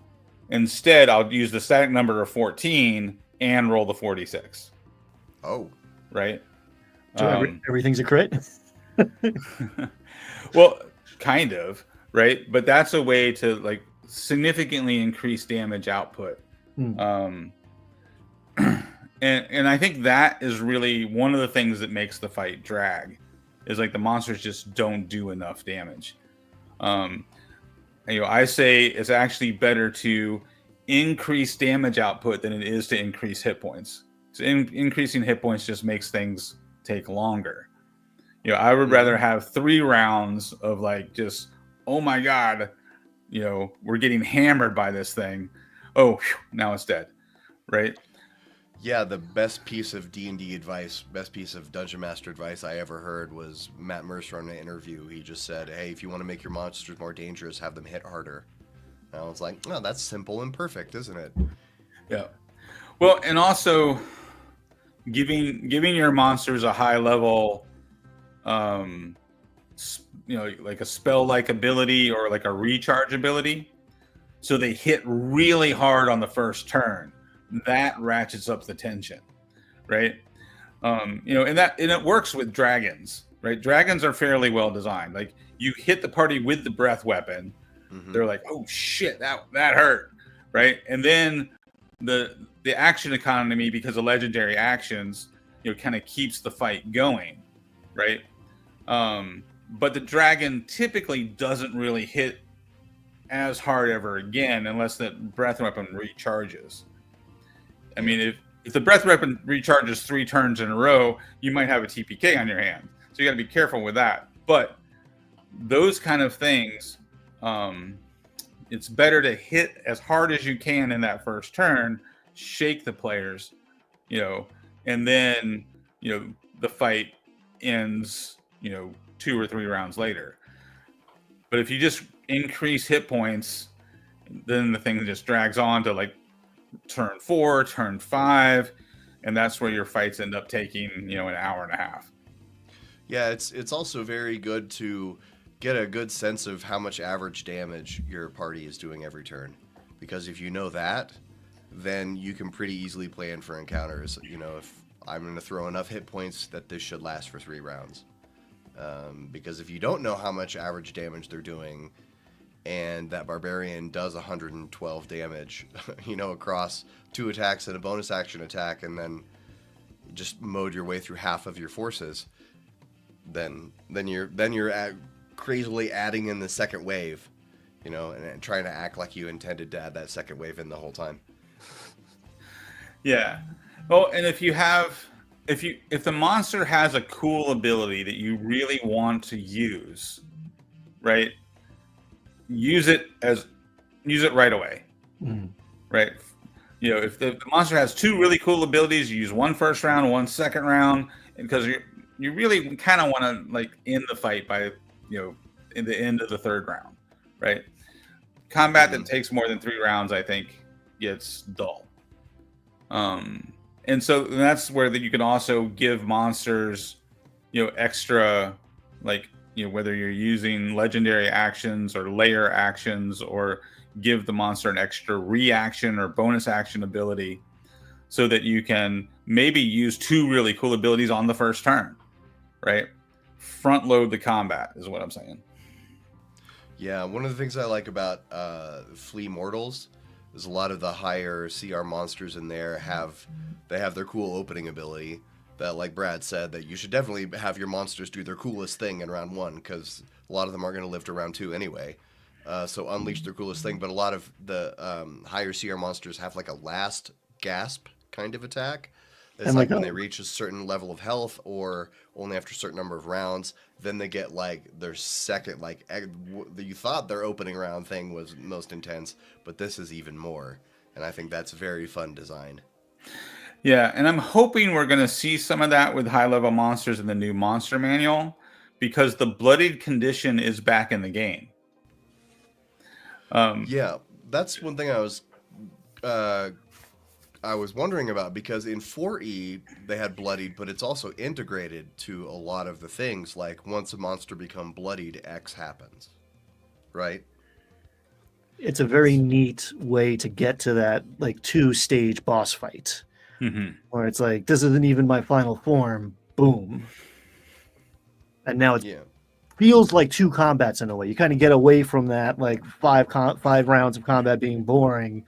instead, I'll use the static number of 14 and roll the 4d6. Oh. Right? So everything's a crit? Well, kind of, right? But that's a way to like significantly increase damage output Um, and I think that is really one of the things that makes the fight drag, is like the monsters just don't do enough damage. I say it's actually better to increase damage output than it is to increase hit points. So increasing hit points just makes things take longer. I would rather have 3 rounds of like just, oh my god, we're getting hammered by this thing. Oh, whew, now it's dead, right? Yeah, the best piece of D&D advice, best piece of Dungeon Master advice I ever heard was Matt Mercer on an interview. He just said, hey, if you want to make your monsters more dangerous, have them hit harder. And I was like, oh, that's simple and perfect, isn't it? Yeah. Well, and also giving your monsters a high level, like a spell-like ability or like a recharge ability, so they hit really hard on the first turn. That ratchets up the tension, right? And it works with dragons, right? Dragons are fairly well designed. Like, you hit the party with the breath weapon, they're like, oh shit, that hurt, right? And then the action economy, because of legendary actions, kind of keeps the fight going, right? But the dragon typically doesn't really hit as hard ever again unless that breath weapon recharges. I mean, if the breath weapon recharges 3 turns in a row, you might have a TPK on your hand. So you got to be careful with that. But those kind of things, it's better to hit as hard as you can in that first turn, shake the players, and then, the fight ends, 2 or 3 rounds later. But if you just increase hit points, then the thing just drags on to like turn 4, turn 5, and that's where your fights end up taking, an hour and a half. Yeah, it's also very good to get a good sense of how much average damage your party is doing every turn. Because if you know that, then you can pretty easily plan for encounters. If I'm going to throw enough hit points that this should last for 3 rounds. Because if you don't know how much average damage they're doing, and that barbarian does 112 damage, across 2 attacks and a bonus action attack, and then just mowed your way through half of your forces, then you're crazily adding in the second wave, and trying to act like you intended to add that second wave in the whole time. Yeah. Well, and if the monster has a cool ability that you really want to use, right? Use it right away, right? If the monster has 2 really cool abilities, you use 1 first round, 1 second round, because you really kind of want to like end the fight by in the end of the 3rd round, right? Combat that takes more than 3 rounds, I think, gets dull. And so that's where you can also give monsters, extra, like, whether you're using legendary actions or layer actions, or give the monster an extra reaction or bonus action ability, so that you can maybe use 2 really cool abilities on the first turn, right? Front load the combat is what I'm saying. Yeah, one of the things I like about Flea Mortals is a lot of the higher CR monsters in there have their cool opening ability that, like Brad said, that you should definitely have your monsters do their coolest thing in round 1, because a lot of them are going to live to round 2 anyway. So unleash their coolest thing. But a lot of the higher CR monsters have like a last gasp kind of attack. It's like when they reach a certain level of health, or only after a certain number of rounds, then they get like their second, like you thought their opening round thing was most intense, but this is even more. And I think that's very fun design. Yeah, and I'm hoping we're going to see some of that with high-level monsters in the new monster manual, because the bloodied condition is back in the game. Yeah, that's one thing I was wondering about, because in 4E they had bloodied, but it's also integrated to a lot of the things, like once a monster becomes bloodied, X happens, right? It's a very neat way to get to that like 2-stage boss fight, where it's like, this isn't even my final form, boom, and now it feels like 2 combats in a way. You kind of get away from that like 5 rounds of combat being boring,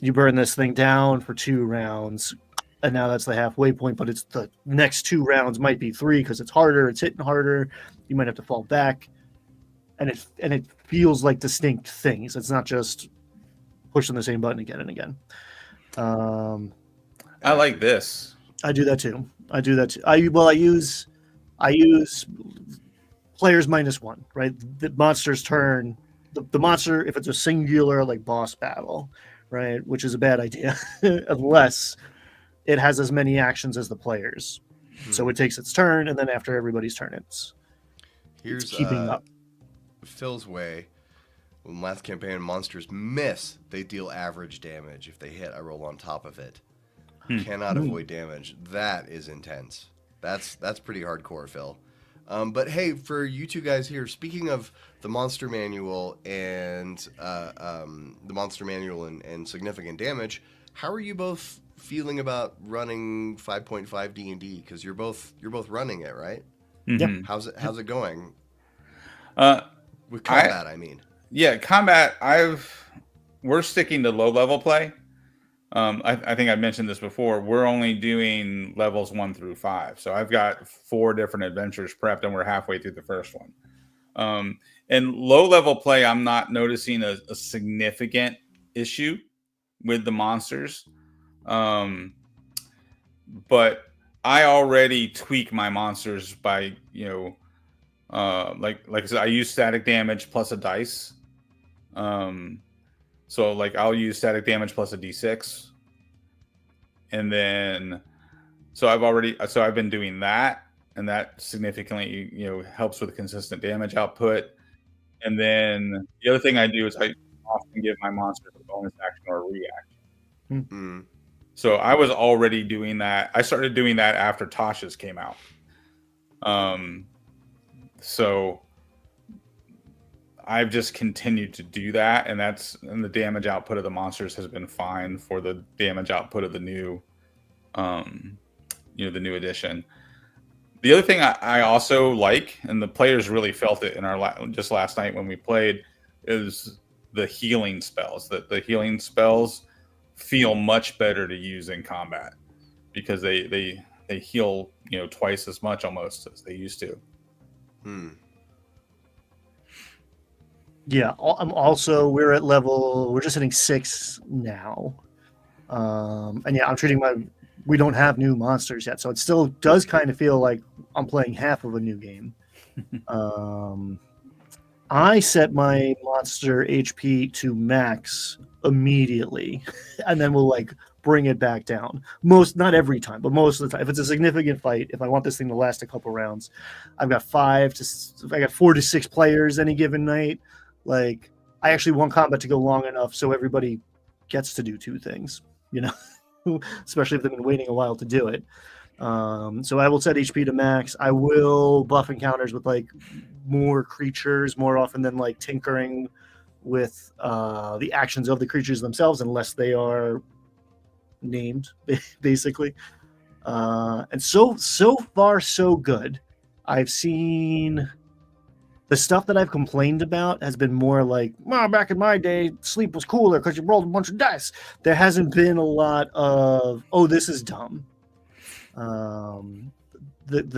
you burn this thing down for 2 rounds, and now that's the halfway point, but it's the next 2 rounds might be 3 because it's harder, it's hitting harder, you might have to fall back, and it feels like distinct things. It's not just pushing the same button again and again. I like this. I do that too. I use players -1, right? The monster's turn. The monster, if it's a singular like boss battle, right, which is a bad idea, unless it has as many actions as the players. So it takes its turn, and then after everybody's turn, it's keeping up. Phil's way. When last campaign monsters miss, they deal average damage. If they hit, I roll on top of it. Cannot avoid damage. That is intense. That's pretty hardcore, Phil. But hey, for you two guys here, speaking of the monster manual and significant damage, how are you both feeling about running 5.5 D&D? Because you're both running it, right? Mm-hmm. How's it going? With combat, I mean. Yeah, combat. We're sticking to low level play. I think I mentioned this before. We're only doing levels 1 through 5. So I've got 4 different adventures prepped, and we're halfway through the first one. And low level play, I'm not noticing a significant issue with the monsters. But I already tweak my monsters by, like I said, I use static damage plus a dice. So like I'll use static damage plus a d6. And then I've been doing that, and that significantly, helps with consistent damage output. And then the other thing I do is I often give my monsters a bonus action or a reaction. Mm-hmm. So I was already doing that. I started doing that after Tasha's came out. So I've just continued to do that, and the damage output of the monsters has been fine for the damage output of the new, the new edition. The other thing I also like, and the players really felt it in our just last night when we played, is the healing spells. That the healing spells feel much better to use in combat because they heal twice as much almost as they used to. Yeah, we're just hitting 6 now. And yeah, we don't have new monsters yet, so it still does kind of feel like I'm playing half of a new game. I set my monster HP to max immediately, and then we'll bring it back down. Not every time, but most of the time. If it's a significant fight, if I want this thing to last a couple rounds, I've got 4 to 6 players any given night. I actually want combat to go long enough so everybody gets to do 2 things, especially if they've been waiting a while to do it. So I will set HP to max. I will buff encounters with more creatures more often than tinkering with the actions of the creatures themselves, unless they are named, basically. And so far so good. I've seen the stuff that I've complained about has been more back in my day, sleep was cooler because you rolled a bunch of dice. There hasn't been a lot of, this is dumb. The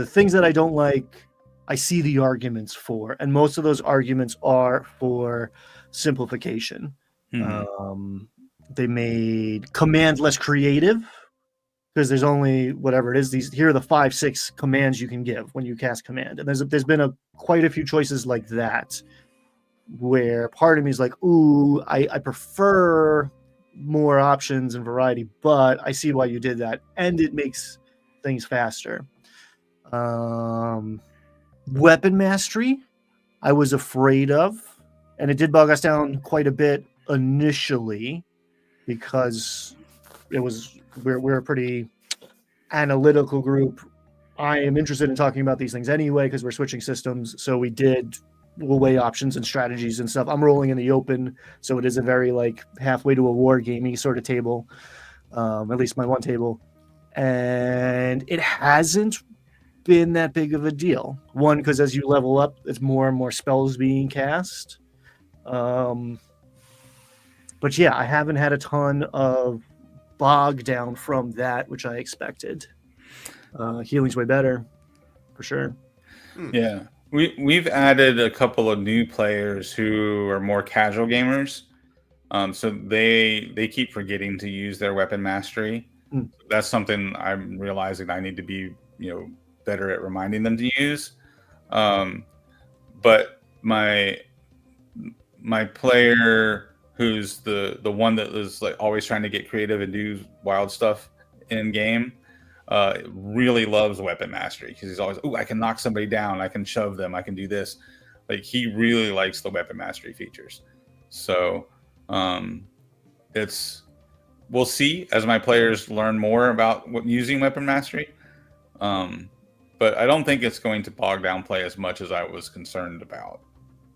things that I don't like, I see the arguments for, and most of those arguments are for simplification. They made command less creative because there's only whatever it is. Here are the 5-6 commands you can give when you cast command, and there's been quite a few choices like that, where part of me is I prefer more options and variety, but I see why you did that, and it makes things faster. Weapon mastery, I was afraid of, and it did bog us down quite a bit initially because we're a pretty analytical group. I am interested in talking about these things anyway because we're switching systems, so we'll weigh options and strategies and stuff. I'm rolling in the open, so it is a very halfway to a war gamey sort of table, at least my one table, and it hasn't been that big of a deal. One, because as you level up, it's more and more spells being cast. But yeah, I haven't had a ton of bog down from that, which I expected. Healing's way better, for sure. Yeah, we've added a couple of new players who are more casual gamers. So they keep forgetting to use their weapon mastery. Mm. That's something I'm realizing I need to be, better at reminding them to use. But my player who's the one that is like always trying to get creative and do wild stuff in game really loves weapon mastery because he's always, I can knock somebody down, I can shove them, I can do this. Like he really likes the weapon mastery features. So we'll see as my players learn more about using weapon mastery. But I don't think it's going to bog down play as much as I was concerned about.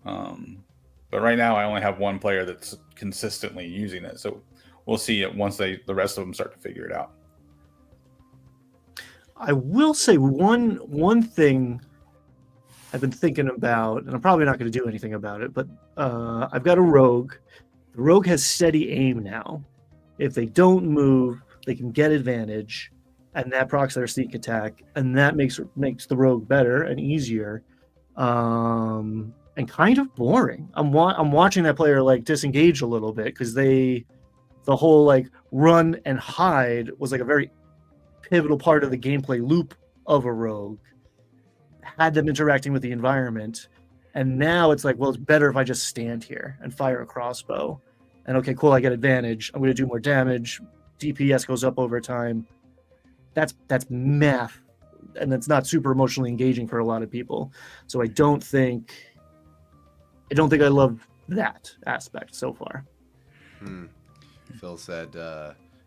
But right now I only have one player that's consistently using it. So we'll see it once the rest of them start to figure it out. I will say one thing I've been thinking about, and I'm probably not going to do anything about it, but I've got a rogue. The rogue has steady aim now. If they don't move, they can get advantage, and that procs their sneak attack, and that makes the rogue better and easier, and kind of boring. I'm watching that player like disengage a little bit because the whole like run and hide was like a very pivotal part of the gameplay loop of a rogue. Had them interacting with the environment, and now it's like, well, it's better if I just stand here and fire a crossbow. And okay, cool, I get advantage. I'm going to do more damage. DPS goes up over time. That's math, and it's not super emotionally engaging for a lot of people. So I don't think I love that aspect so far. Phil said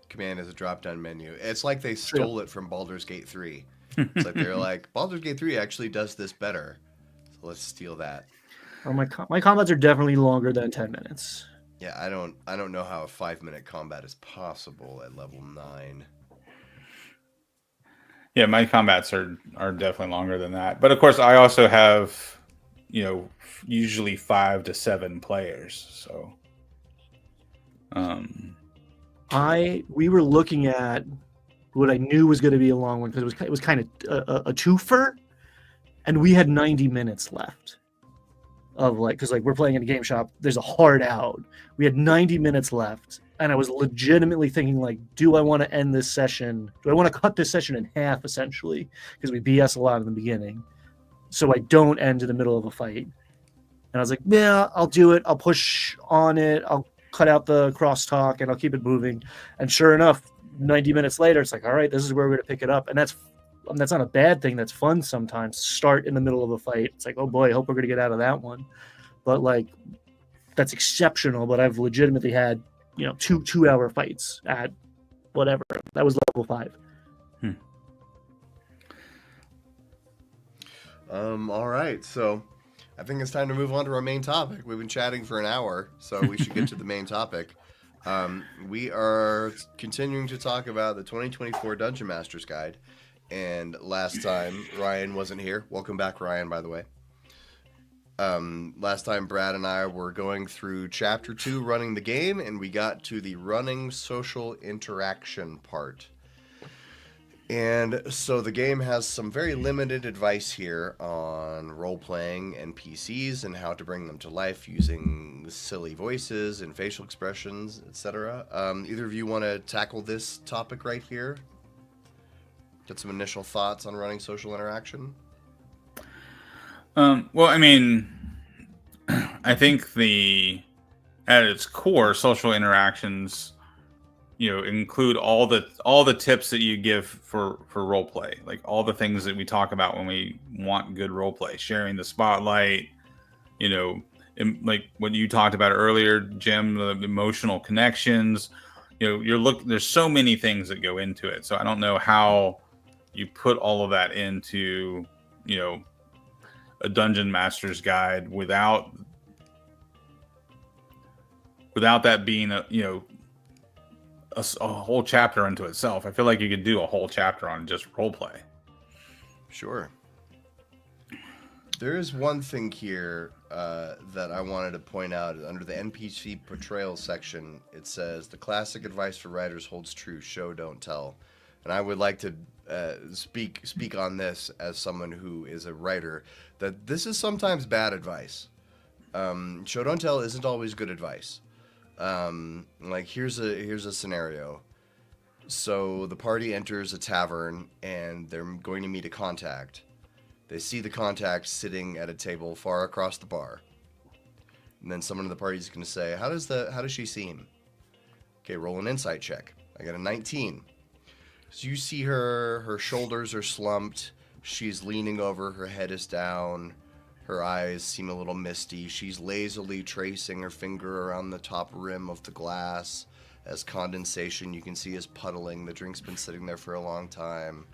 command is a drop-down menu. It's like they stole it from Baldur's Gate 3. It's like they're like, Baldur's Gate 3 actually does this better, so let's steal that. Well, my combats are definitely longer than 10 minutes. Yeah, I don't know how a 5-minute combat is possible at level 9. Yeah, my combats are definitely longer than that. But of course, I also have, usually 5 to 7 players. So, we were looking at what I knew was going to be a long one because it was kind of a twofer, and we had 90 minutes left of because we're playing in a game shop. There's a hard out. We had 90 minutes left, and I was legitimately thinking like, do I want to end this session? Do I want to cut this session in half essentially because we BS a lot in the beginning, so I don't end in the middle of a fight? And I was like, yeah, I'll do it. I'll push on it. I'll cut out the crosstalk and I'll keep it moving. And sure enough, 90 minutes later, it's like, all right, this is where we're going to pick it up. And that's not a bad thing. That's fun sometimes. Start in the middle of a fight. It's like, oh boy, I hope we're going to get out of that one. But like, that's exceptional. But I've legitimately had, 2-hour fights at whatever. That was level 5. All right. So I think it's time to move on to our main topic. We've been chatting for an hour, so we should get to the main topic. We are continuing to talk about the 2024 Dungeon Master's Guide. And last time, Ryan wasn't here. Welcome back, Ryan, by the way. Last time, Brad and I were going through Chapter 2, Running the Game, and we got to the running social interaction part. And so the game has some very limited advice here on role-playing NPCs and how to bring them to life using silly voices and facial expressions, etc. Either of you want to tackle this topic right here? Get some initial thoughts on running social interaction? Well, I mean, I think at its core, social interactions include all the tips that you give for role play, like all the things that we talk about when we want good role play, sharing the spotlight, like what you talked about earlier, Jim, the emotional connections. There's so many things that go into it. So I don't know how you put all of that into, a Dungeon Master's Guide without that being a whole chapter unto itself. I feel like you could do a whole chapter on just roleplay. Sure. There is one thing here that I wanted to point out under the NPC portrayal section. It says the classic advice for writers holds true: show, don't tell. And I would like to speak on this as someone who is a writer, that this is sometimes bad advice. Show, don't tell isn't always good advice. Like here's a scenario. So the party enters a tavern and they're going to meet a contact. They see the contact sitting at a table far across the bar. And then someone in the party is going to say, how does she seem? Okay, roll an insight check. I got a 19. So you see her shoulders are slumped. She's leaning over, her head is down. Her eyes seem a little misty. She's lazily tracing her finger around the top rim of the glass as condensation you can see is puddling. The drink's been sitting there for a long time.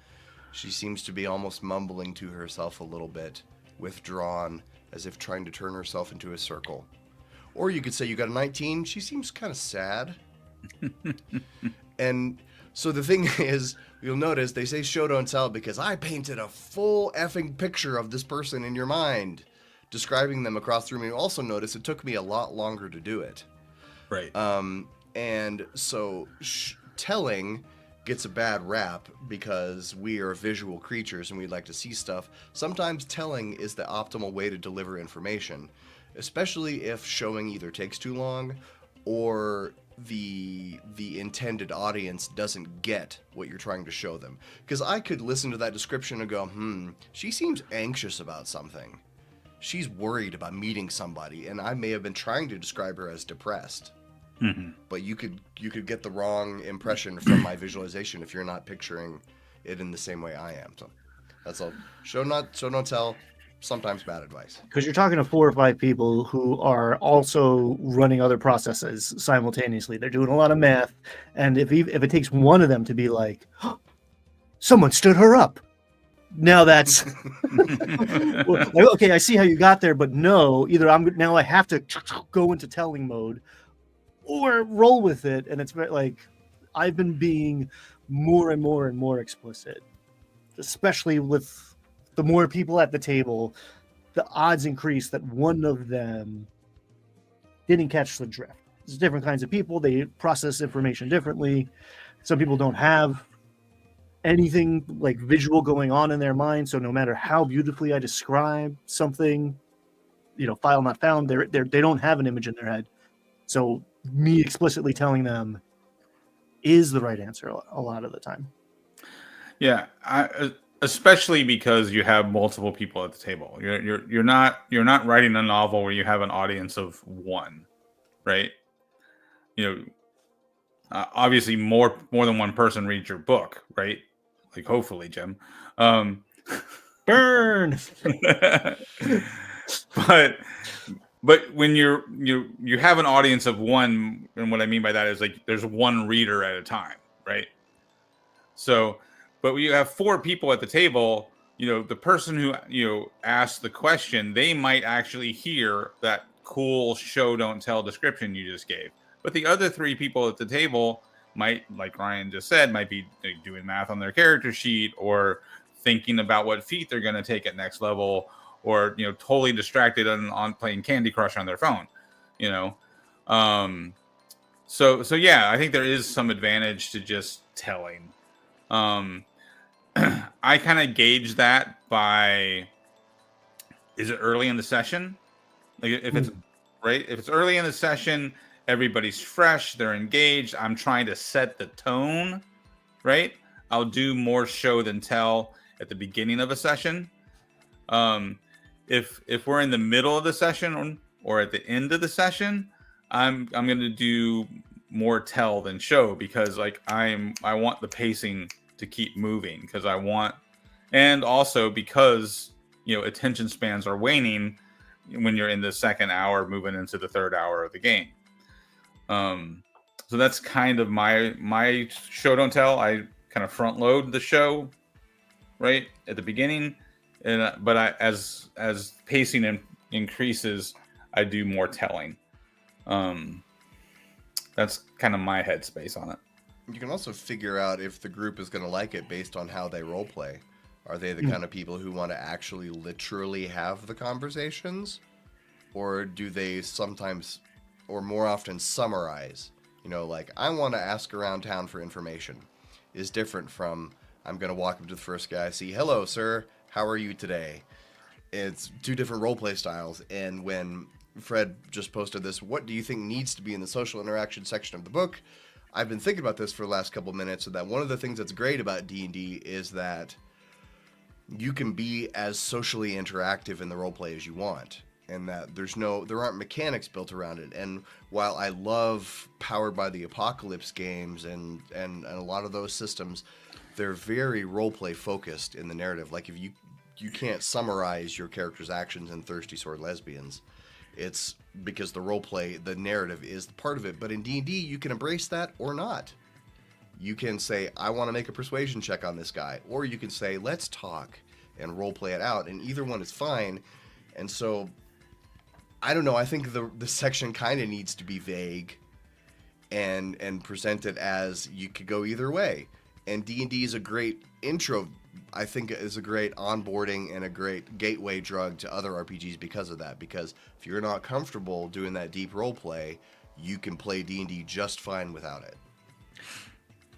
She seems to be almost mumbling to herself a little bit, withdrawn, as if trying to turn herself into a circle. Or you could say you got a 19. She seems kind of sad. And so the thing is, you'll notice they say show, don't tell because I painted a full effing picture of this person in your mind, describing them across the room. You also notice it took me a lot longer to do it. Right. And so telling gets a bad rap because we are visual creatures and we like to see stuff. Sometimes telling is the optimal way to deliver information, especially if showing either takes too long or the intended audience doesn't get what you're trying to show them. Because I could listen to that description and go, she seems anxious about something. She's worried about meeting somebody, and I may have been trying to describe her as depressed. Mm-hmm. But you could get the wrong impression from my visualization if you're not picturing it in the same way I am. So that's all. Show, don't tell. Sometimes bad advice. Because you're talking to 4 or 5 people who are also running other processes simultaneously. They're doing a lot of math, and if it takes one of them to be like, oh, someone stood her up. Now that's well, okay. I see how you got there, but no. Either I have to go into telling mode, or roll with it. And it's like I've been being more and more and more explicit, especially with the more people at the table. The odds increase that one of them didn't catch the drift. There's different kinds of people. They process information differently. Some people don't have anything like visual going on in their mind. So no matter how beautifully I describe something, file not found, they don't have an image in their head. So me explicitly telling them is the right answer a lot of the time. Yeah, especially because you have multiple people at the table. You're not writing a novel where you have an audience of 1, right? Obviously more than one person reads your book, right? Like hopefully, Jim. Burn. But when you have an audience of 1, and what I mean by that is like there's 1 reader at a time, right? So, but when you have 4 people at the table, the person who asked the question, they might actually hear that cool show don't tell description you just gave. But the other 3 people at the table might, like Ryan just said, might be doing math on their character sheet or thinking about what feat they're going to take at next level, or totally distracted on playing Candy Crush on their phone. So yeah, I think there is some advantage to just telling. I kind of gauge that by, is it early in the session? Like if it's right, if it's early in the session, everybody's fresh, they're engaged. I'm trying to set the tone, right? I'll do more show than tell at the beginning of a session. If we're in the middle of the session or at the end of the session, I'm going to do more tell than show, because like I want the pacing to keep moving, because I want, and also because attention spans are waning when you're in the second hour moving into the third hour of the game. So that's kind of my show don't tell. I kind of front load the show right at the beginning, and but as pacing increases, I do more telling. That's kind of my headspace on it. You can also figure out if the group is going to like it based on how they role play. Are they the kind of people who want to actually literally have the conversations? or do they sometimes, or more often, summarize? You know, like, I want to ask around town for information is different from, I'm going to walk up to the first guy, see, hello, sir, how are you today? It's two different roleplay styles. And when Fred just posted this, what do you think needs to be in the social interaction section of the book? I've been thinking about this for the last couple of minutes, and that one of the things that's great about D&D is that you can be as socially interactive in the roleplay as you want, and that there aren't mechanics built around it. And while I love Powered by the Apocalypse games and a lot of those systems, they're very roleplay focused in the narrative. Like, if you can't summarize your character's actions in Thirsty Sword Lesbians, it's because the roleplay, the narrative is part of it. But in D&D, you can embrace that or not. You can say, I want to make a persuasion check on this guy. Or you can say, let's talk and roleplay it out. And either one is fine. And so, I don't know. I think the section kind of needs to be vague and present it as you could go either way. And D&D is a great intro. I think is a great onboarding and a great gateway drug to other RPGs because of that. Because if you're not comfortable doing that deep role play, you can play D&D just fine without it.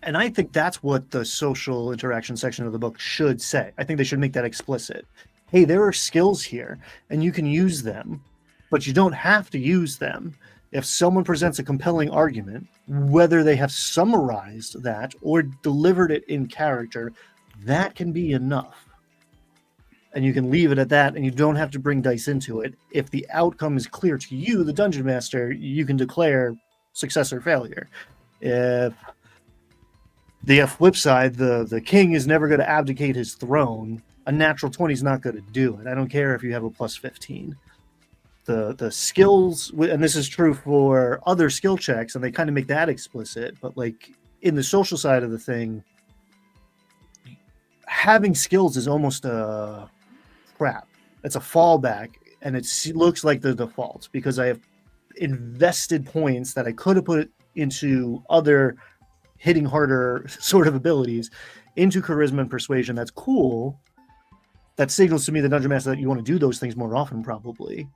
And I think that's what the social interaction section of the book should say. I think they should make that explicit. Hey, there are skills here, and you can use them, but you don't have to use them. If someone presents a compelling argument, whether they have summarized that or delivered it in character, that can be enough. And you can leave it at that, and you don't have to bring dice into it. If the outcome is clear to you, the dungeon master, you can declare success or failure. If the flip side, the king is never going to abdicate his throne, a natural 20 is not going to do it. I don't care if you have a plus 15. The skills, and this is true for other skill checks, and they kind of make that explicit, but like in the social side of the thing, having skills is almost a crap. It's a fallback, and it looks like the default because I have invested points that I could have put into other hitting harder sort of abilities into charisma and persuasion. That's cool. That signals to me, the dungeon master, that you want to do those things more often, probably.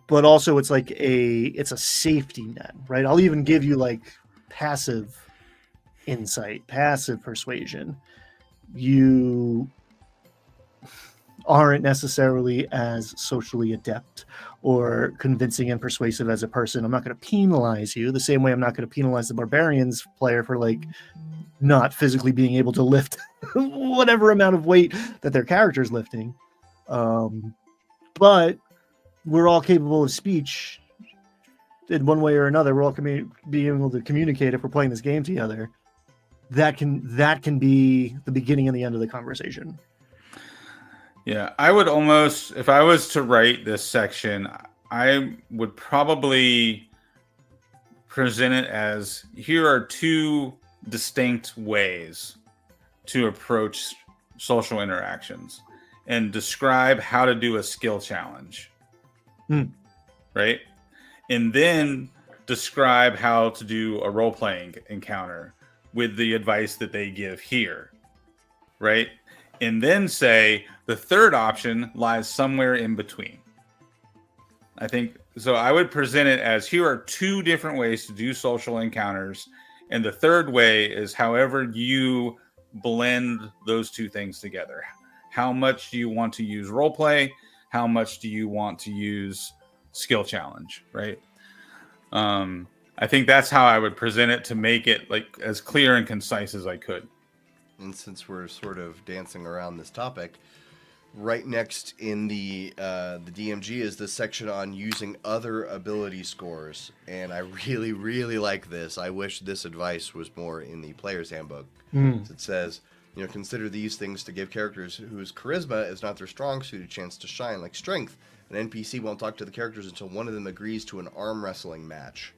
But also, it's like it's a safety net, right? I'll even give you like passive insight, passive persuasion. You aren't necessarily as socially adept or convincing and persuasive as a person. I'm not going to penalize you the same way I'm not going to penalize the barbarians player for like not physically being able to lift whatever amount of weight that their character's lifting. But we're all capable of speech in one way or another. We're all being able to communicate if we're playing this game together. That can be the beginning and the end of the conversation. Yeah, I would almost, if I was to write this section, I would probably present it as, here are two distinct ways to approach social interactions and describe how to do a skill challenge. Right? And then describe how to do a role-playing encounter with the advice that they give here. Right? And then say the third option lies somewhere in between. I think so. I would present it as, here are two different ways to do social encounters, and the third way is however you blend those two things together. How much do you want to use role play? How much do you want to use skill challenge? Right. I think that's how I would present it to make it like as clear and concise as I could. And since we're sort of dancing around this topic, right next in the DMG is this section on using other ability scores, and I really, really like this. I wish this advice was more in the player's handbook. It says, consider these things to give characters whose charisma is not their strong suit a chance to shine, like strength. An NPC won't talk to the characters until one of them agrees to an arm wrestling match.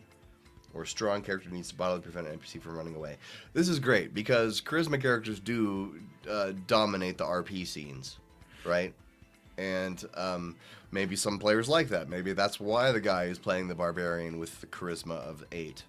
Or a strong character needs to bodily prevent an NPC from running away. This is great because charisma characters do dominate the RP scenes, right? And maybe some players like that. Maybe that's why the guy is playing the barbarian with the charisma of 8.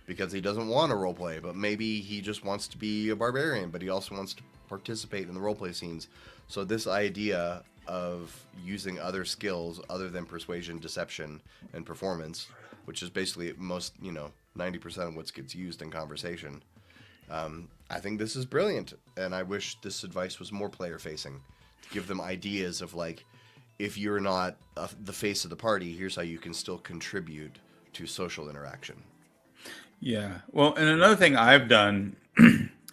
Because he doesn't want to roleplay, but maybe he just wants to be a barbarian, but he also wants to participate in the roleplay scenes. So this idea of using other skills other than persuasion, deception, and performance, which is basically 90% of what gets used in conversation. I think this is brilliant, and I wish this advice was more player facing, to give them ideas of like, if you're not the face of the party, here's how you can still contribute to social interaction. Yeah. Well, and another thing I've done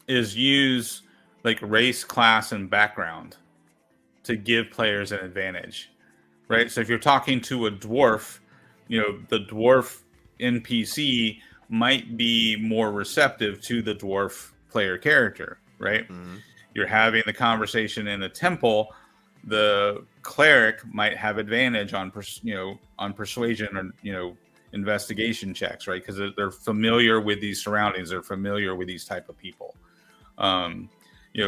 is use like race, class, and background to give players an advantage, right? So if you're talking to a dwarf, the dwarf NPC might be more receptive to the dwarf player character, right? Mm-hmm. You're having the conversation in a temple, the cleric might have advantage on persuasion or investigation checks, right? Because they're familiar with these surroundings, they're familiar with these type of people.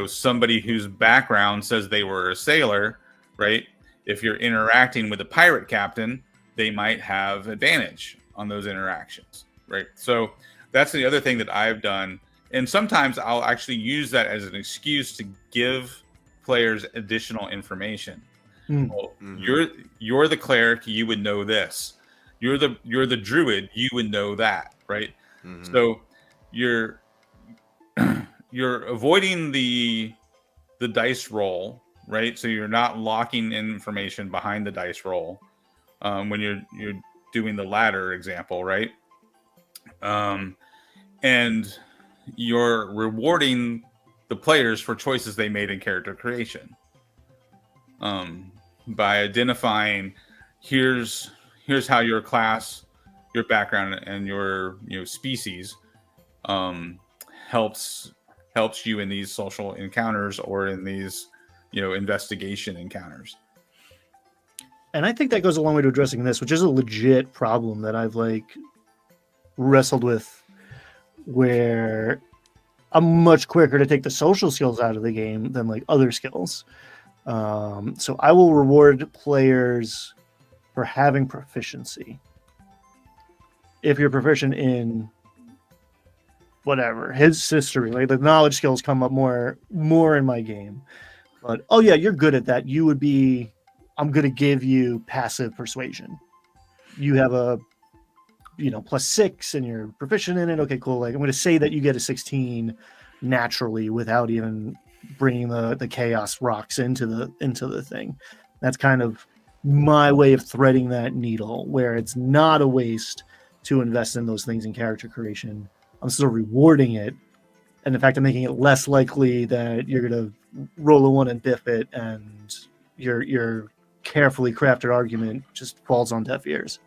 Somebody whose background says they were a sailor, right? If you're interacting with a pirate captain, they might have advantage on those interactions, right? So that's the other thing that I've done. And sometimes I'll actually use that as an excuse to give players additional information. Well, you're the cleric, you would know this. You're the druid, you would know that, right? Mm-hmm. So you're avoiding the dice roll, right? So you're not locking information behind the dice roll when you're doing the ladder example, right? And you're rewarding the players for choices they made in character creation. By identifying here's how your class, your background, and your species helps you in these social encounters or in these investigation encounters. And I think that goes a long way to addressing this, which is a legit problem that I've wrestled with, where I'm much quicker to take the social skills out of the game than other skills. So I will reward players for having proficiency. If you're proficient in whatever, his history, the knowledge skills come up more in my game. But, oh yeah, you're good at that. I'm going to give you passive persuasion. You have a, +6 and you're proficient in it. Okay, cool. I'm going to say that you get a 16 naturally without even bringing the chaos rocks into the thing. That's kind of my way of threading that needle, where it's not a waste to invest in those things in character creation. I'm still rewarding it, and in fact, I'm making it less likely that you're going to roll a 1 and biff it, and your carefully crafted argument just falls on deaf ears.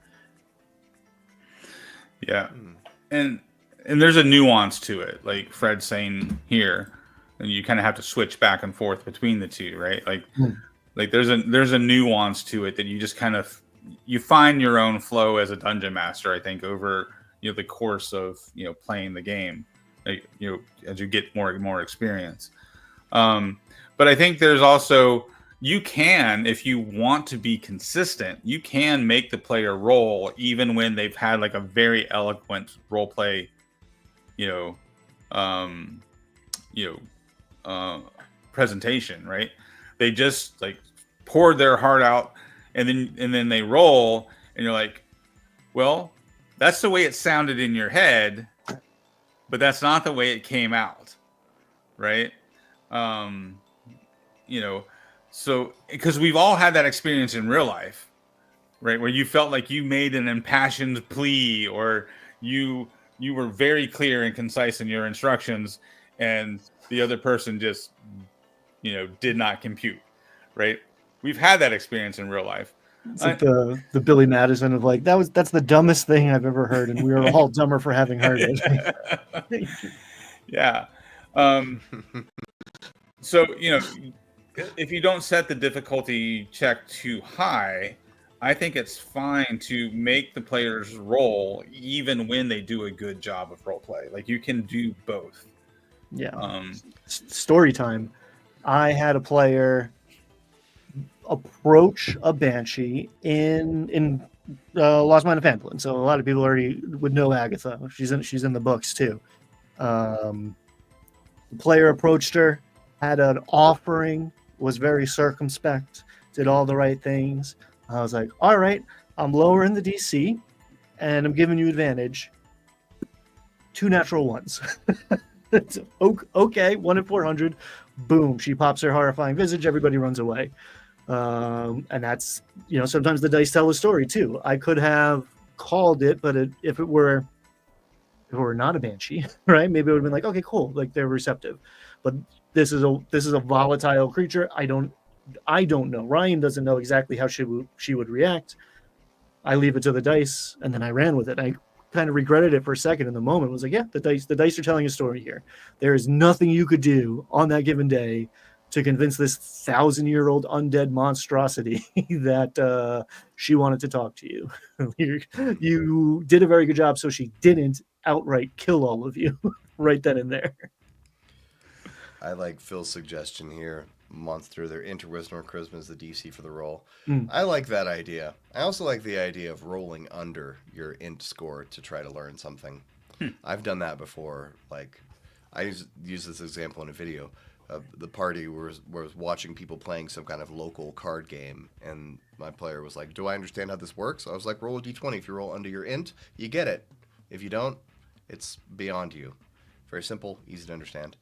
Yeah, and there's a nuance to it, like Fred's saying here, and you kind of have to switch back and forth between the two, right? Like there's a nuance to it that you just kind of you find your own flow as a dungeon master, I think, over the course of playing the game, as you get more and more experience. But I think there's also, you can, if you want to be consistent, you can make the player roll even when they've had a very eloquent role play, presentation, right? They just poured their heart out, and then they roll, and you're like, well, that's the way it sounded in your head, but that's not the way it came out, right? So because we've all had that experience in real life, right, where you felt like you made an impassioned plea, or you were very clear and concise in your instructions, and the other person just did not compute, right? We've had that experience in real life. It's like the Billy Madison of that's the dumbest thing I've ever heard, and we were all dumber for having heard it. Yeah. So if you don't set the difficulty check too high, I think it's fine to make the players roll even when they do a good job of role play. You can do both. Yeah. Story time. I had a player approach a banshee in Lost Mine of Pamplin. So a lot of people already would know Agatha. She's in the books too. The player approached her, had an offering, was very circumspect, did all the right things. I was like, all right, I'm lowering the DC, and I'm giving you advantage. 2 natural ones. It's okay, 1 in 400. Boom, she pops her horrifying visage. Everybody runs away. And that's, sometimes the dice tell a story too. I could have called it, but if it were not a banshee, right? Maybe it would have been like, okay, cool, like they're receptive. But this is a volatile creature. I don't know. Ryan doesn't know exactly how she would react. I leave it to the dice, and then I ran with it. I kind of regretted it for a second in the moment. I was like, yeah, the dice are telling a story here. There is nothing you could do on that given day to convince this 1,000-year-old undead monstrosity that she wanted to talk to you. You did a very good job, so she didn't outright kill all of you right then and there. I like Phil's suggestion here. Monster, their interwisdom or charisma is the DC for the roll. Mm. I like that idea. I also like the idea of rolling under your int score to try to learn something. I've done that before. Like, I use this example in a video. The party was watching people playing some kind of local card game, and my player was like, do I understand how this works? I was like, roll a d20. If you roll under your int, you get it. If you don't, it's beyond you. Very simple, easy to understand.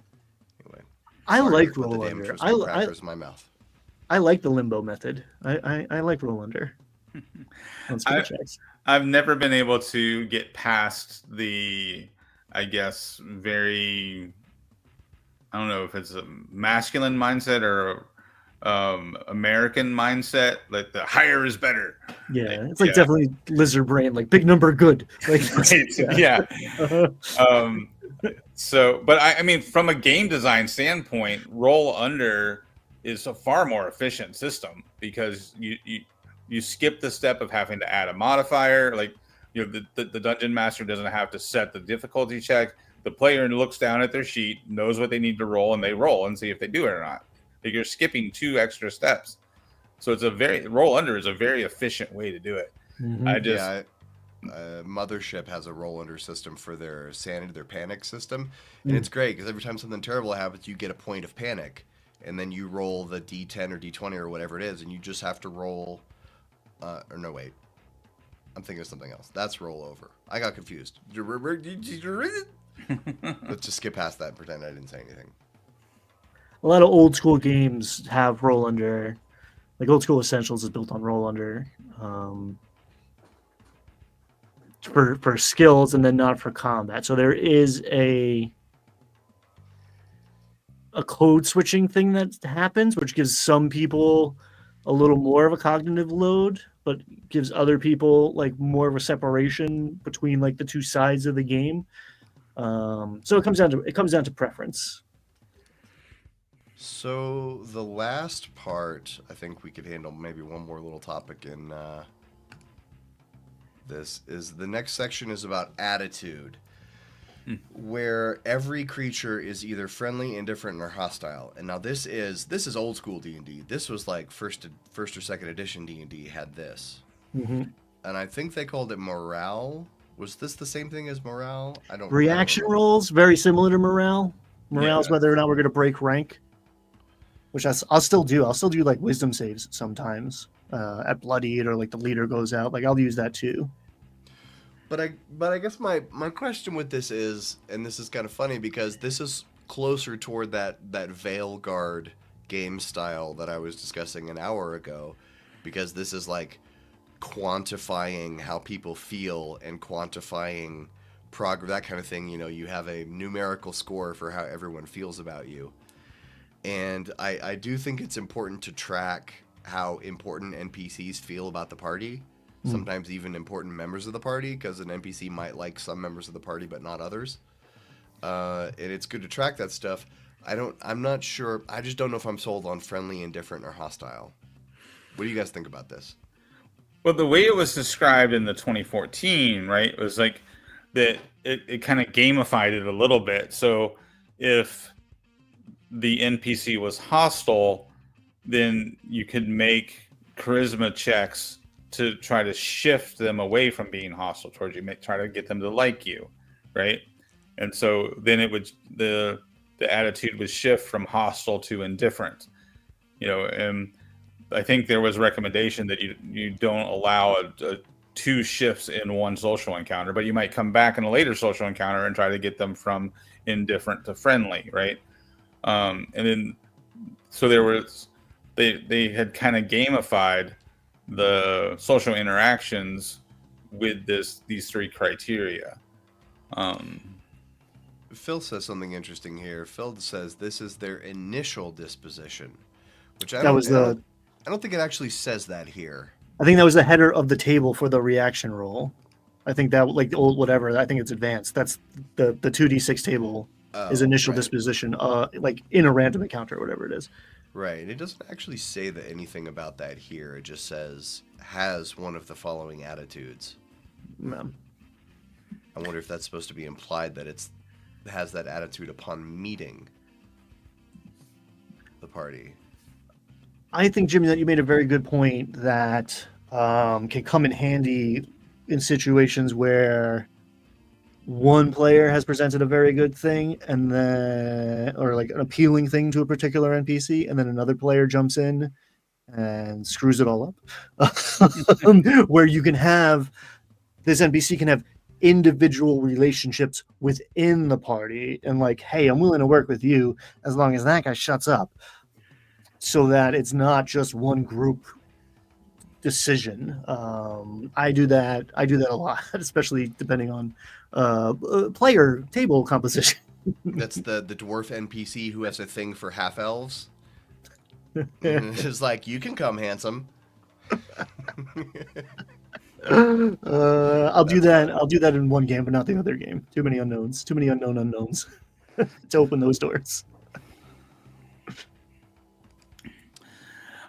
Anyway. I like roll roll under. under. Crackers in my mouth. I like the limbo method. I like roll under. On skill checks. I've never been able to get past the, I guess, very, I don't know if it's a masculine mindset or American mindset, like the higher is better. Yeah, it's like definitely lizard brain, like big number good. Like, right. Yeah. So, but I mean, from a game design standpoint, roll under is a far more efficient system because you skip the step of having to add a modifier. Like, the dungeon master doesn't have to set the difficulty check. The player looks down at their sheet, knows what they need to roll, and they roll and see if they do it or not. Like, you're skipping 2 extra steps. So roll under is a very efficient way to do it. Mm-hmm. Mothership has a roll under system for their sanity, their panic system, and it's great because every time something terrible happens, you get a point of panic, and then you roll the D10 or D20 or whatever it is, and you just have to roll. Or no, wait, I'm thinking of something else. That's roll over. I got confused. Let's just skip past that and pretend I didn't say anything. A lot of old school games have roll under. Like Old School Essentials is built on roll under. For skills and then not for combat. So there is a code switching thing that happens, which gives some people a little more of a cognitive load, but gives other people like more of a separation between like the two sides of the game. So it comes down to preference. So the last part, I think we could handle maybe one more little topic in this is the next section is about attitude, where every creature is either friendly, indifferent, or hostile. And now this is old school D&D. This was like first or second edition D&D had this, and I think they called it morale. Was this the same thing as morale? Reaction rolls very similar to morale. Morale is whether or not we're going to break rank, which I'll still do. I'll still do like wisdom saves sometimes at bloodied or like the leader goes out. Like I'll use that too. But I guess my question with this is, and this is kind of funny because this is closer toward that Veil Guard game style that I was discussing an hour ago, because this is like quantifying how people feel and quantifying progress, that kind of thing. You have a numerical score for how everyone feels about you. And I do think it's important to track how important NPCs feel about the party. Sometimes even important members of the party, because an NPC might like some members of the party but not others. And it's good to track that stuff. I'm not sure. I just don't know if I'm sold on friendly, indifferent, or hostile. What do you guys think about this? Well, the way it was described in the 2014, right, was like that it kind of gamified it a little bit. So if the NPC was hostile, then you could make charisma checks to try to shift them away from being hostile towards you, try to get them to like you, right? And so then the attitude would shift from hostile to indifferent, and I think there was a recommendation that you don't allow two shifts in one social encounter, but you might come back in a later social encounter and try to get them from indifferent to friendly, right? And then so they had kind of gamified the social interactions with these three criteria. Phil says something interesting here. Phil says this is their initial disposition, which I don't think it actually says that here. I think that was the header of the table for the reaction roll. I think that, like the old whatever, I think it's advanced. That's the 2d6 table is initial disposition, like in a random encounter or whatever it is. Right. It doesn't actually say that anything about that here. It just says has one of the following attitudes. No. I wonder if that's supposed to be implied that it has that attitude upon meeting the party. I think, Jimmy, that you made a very good point that can come in handy in situations where one player has presented a very good thing and then, or like an appealing thing to a particular NPC, and then another player jumps in and screws it all up. Where you can have this NPC can have individual relationships within the party and like, hey, I'm willing to work with you as long as that guy shuts up. So that it's not just one group decision. I do that a lot, especially depending on player table composition. That's the dwarf NPC who has a thing for half elves. It's like, you can come, handsome. I'll do that in one game, but not the other game. Too many unknowns. Too many unknowns to open those doors.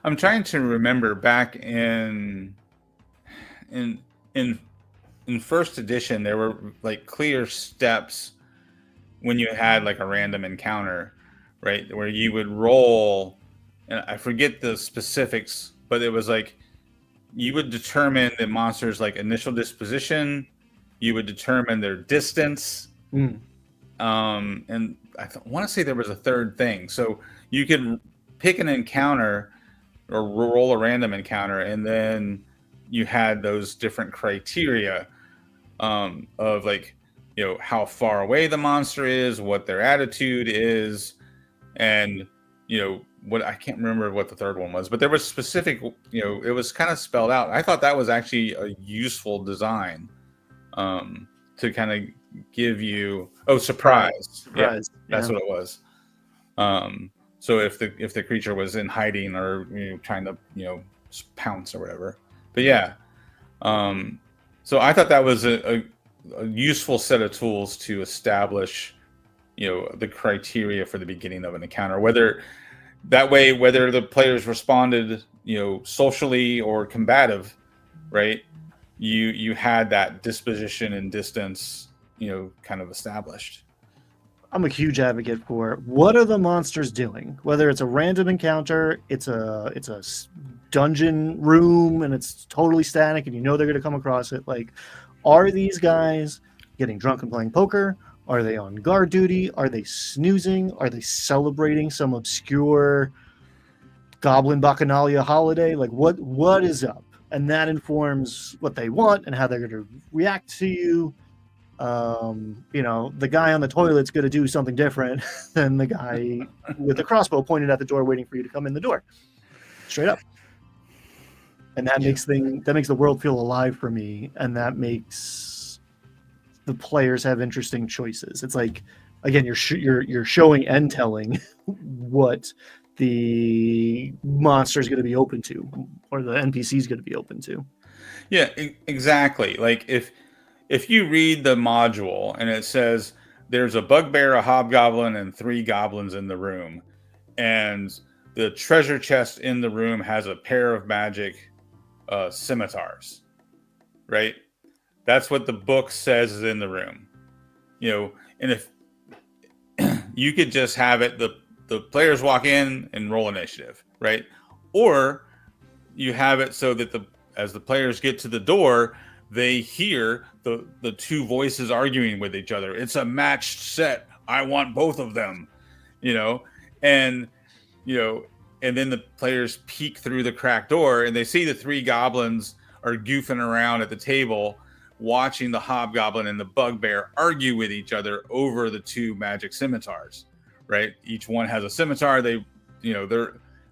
I'm trying to remember back in first edition, there were like clear steps when you had like a random encounter, right? Where you would roll, and I forget the specifics, but it was like you would determine the monster's like initial disposition, you would determine their distance, and I want to say there was a third thing. So you could pick an encounter or roll a random encounter, and then you had those different criteria of like, you know, how far away the monster is, what their attitude is, and you know what, I can't remember what the third one was, but there was specific, you know, it was kind of spelled out. I thought that was actually a useful design to kind of give you surprise. Yeah, that's what it was. So if the creature was in hiding or, you know, trying to, you know, pounce or whatever. But yeah, so I thought that was a useful set of tools to establish, you know, the criteria for the beginning of an encounter. Whether the players responded, you know, socially or combative, right? You had that disposition and distance, you know, kind of established. I'm a huge advocate for what are the monsters doing? Whether it's a random encounter, it's a dungeon room and it's totally static and you know they're going to come across it. Like, are these guys getting drunk and playing poker? Are they on guard duty? Are they snoozing? Are they celebrating some obscure Goblin Bacchanalia holiday? Like, what is up? And that informs what they want and how they're going to react to you. You know, the guy on the toilet's going to do something different than the guy with the crossbow pointed at the door waiting for you to come in the door. Straight up. And that makes the world feel alive for me, and that makes the players have interesting choices. It's like, again, you're showing and telling what the monster is going to be open to, or the NPC is going to be open to. Yeah, exactly. Like if you read the module and it says there's a bugbear, a hobgoblin, and 3 goblins in the room, and the treasure chest in the room has a pair of magic scimitars, right? That's what the book says is in the room, you know. And if you could just have it, the players walk in and roll initiative, right? Or you have it so that as the players get to the door, they hear the 2 voices arguing with each other. It's a matched set. I want both of them, you know. And, you know, and then the players peek through the cracked door and they see the three goblins are goofing around at the table, watching the hobgoblin and the bugbear argue with each other over the two magic scimitars. Right? Each one has a scimitar.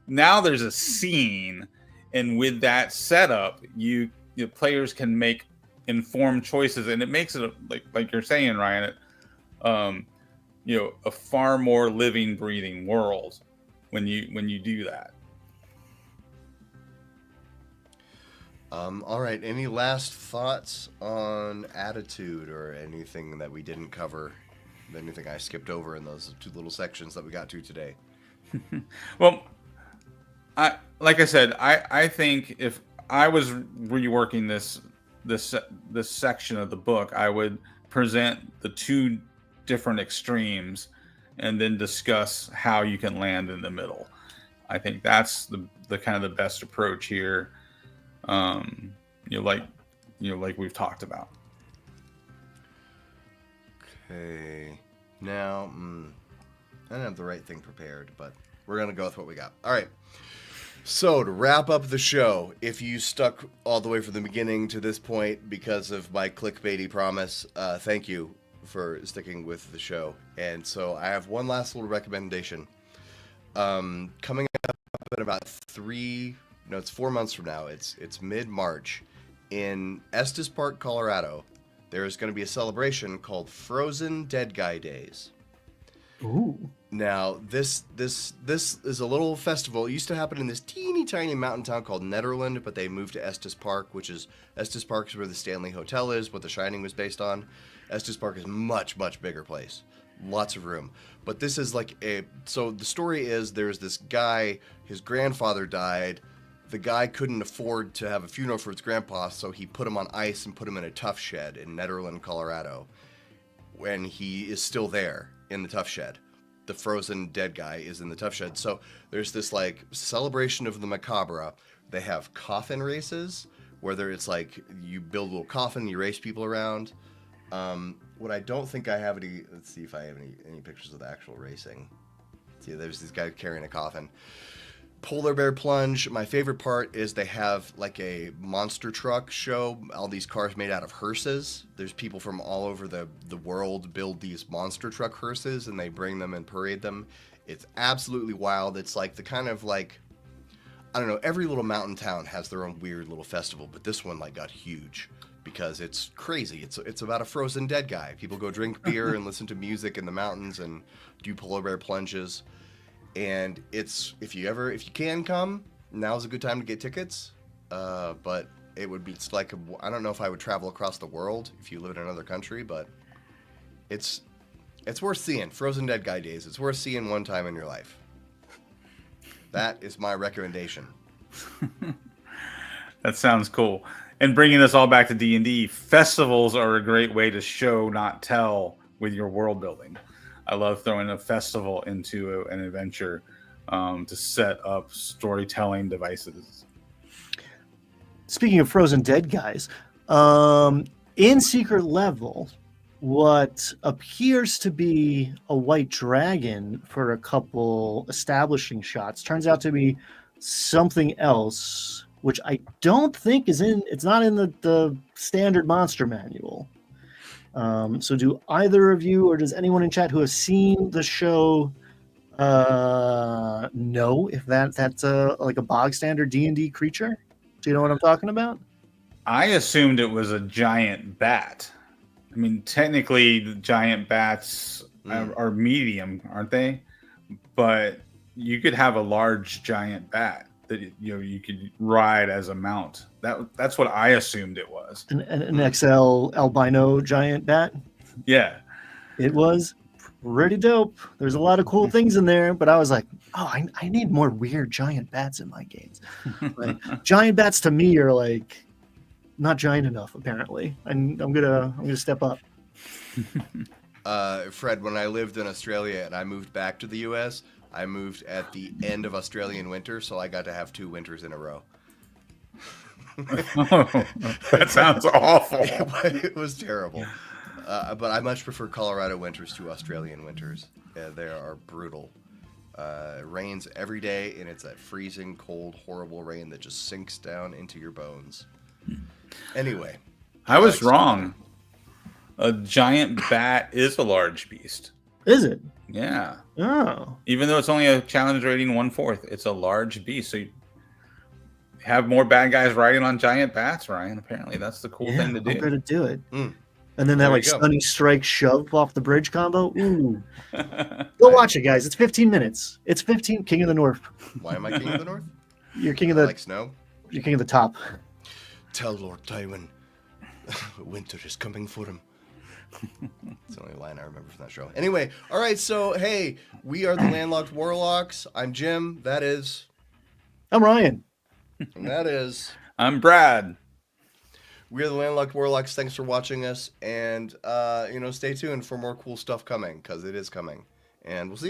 Now there's a scene, and with that setup, players can make informed choices, and it makes it like you're saying, Ryan, a far more living, breathing world when you do that. All right. Any last thoughts on attitude or anything that we didn't cover? Anything I skipped over in those two little sections that we got to today? Well, like I said, I think if I was reworking this section of the book, I would present the two different extremes and then discuss how you can land in the middle. I think that's the kind of the best approach here. Like we've talked about. Okay. Now, I don't have the right thing prepared, but we're going to go with what we got. All right. So, to wrap up the show, if you stuck all the way from the beginning to this point because of my clickbaity promise, thank you for sticking with the show. And so, I have one last little recommendation. Coming up in about 4 months from now, it's mid-March, in Estes Park, Colorado, there is going to be a celebration called Frozen Dead Guy Days. Ooh. Now, this is a little festival. It used to happen in this teeny tiny mountain town called Nederland, but they moved to Estes Park, Estes Park is where the Stanley Hotel is, what The Shining was based on. Estes Park is much, much bigger place. Lots of room. But this is so the story is there's this guy, his grandfather died. The guy couldn't afford to have a funeral for his grandpa, so he put him on ice and put him in a tough shed in Nederland, Colorado. When he is still there in the tough shed. The frozen dead guy is in the tough shed. So there's this celebration of the macabre. They have coffin races, whether it's you build a little coffin, you race people around. What I don't think I have any, let's see if I have any pictures of the actual racing. See, there's this guy carrying a coffin. Polar bear plunge. My favorite part is they have a monster truck show, all these cars made out of hearses. There's people from all over the world build these monster truck hearses and they bring them and parade them. It's absolutely wild. It's the kind of I don't know, every little mountain town has their own weird little festival, but this one got huge because it's crazy. It's about a frozen dead guy. People go drink beer and listen to music in the mountains and do polar bear plunges. And if you can come, now's a good time to get tickets. But it would be I don't know if I would travel across the world if you live in another country, but it's worth seeing. Frozen Dead Guy Days. It's worth seeing one time in your life. That is my recommendation. That sounds cool. And bringing this all back to D&D, festivals are a great way to show, not tell, with your world building. I love throwing a festival into an adventure to set up storytelling devices. Speaking of frozen dead guys, in Secret Level, what appears to be a white dragon for a couple establishing shots turns out to be something else, which I don't think it's not in the standard monster manual. So do either of you, or does anyone in chat who has seen the show know if that's a bog standard D&D creature? Do you know what I'm talking about? I assumed it was a giant bat. I mean, technically, the giant bats are medium, aren't they? But you could have a large giant bat that you could ride as a mount. That's what I assumed it was. An XL albino giant bat? Yeah. It was pretty dope. There's a lot of cool things in there, but I was like, oh, I need more weird giant bats in my games. Giant bats to me are not giant enough, apparently. And I'm gonna step up. Fred, when I lived in Australia and I moved back to the US, I moved at the end of Australian winter, so I got to have 2 winters in a row. Oh, that sounds awful. It was terrible. But I much prefer Colorado winters to Australian winters. They are brutal. It rains every day, and it's that freezing, cold, horrible rain that just sinks down into your bones. Anyway. I was wrong. A giant bat is a large beast. Is it? Yeah. Oh. Even though it's only a challenge rating 1/4, it's a large beast. So you have more bad guys riding on giant bats, Ryan. Apparently, that's the cool thing to do. I'm going to do it. Mm. And then that There like you go. stunning strike shove off the bridge combo. Ooh. Go watch it, guys. It's 15 minutes. It's 15. King of the North. Why am I king of the North? You're king of I the. like snow. You're king of the top. Tell Lord Tywin, winter is coming for him. It's the only line I remember from that show. Anyway, all right. So hey, we are the Landlocked Warlocks. I'm Jim. That is. I'm Ryan. And that is. I'm Brad. We are the Landlocked Warlocks. Thanks for watching us, and stay tuned for more cool stuff coming, because it is coming. And we'll see you.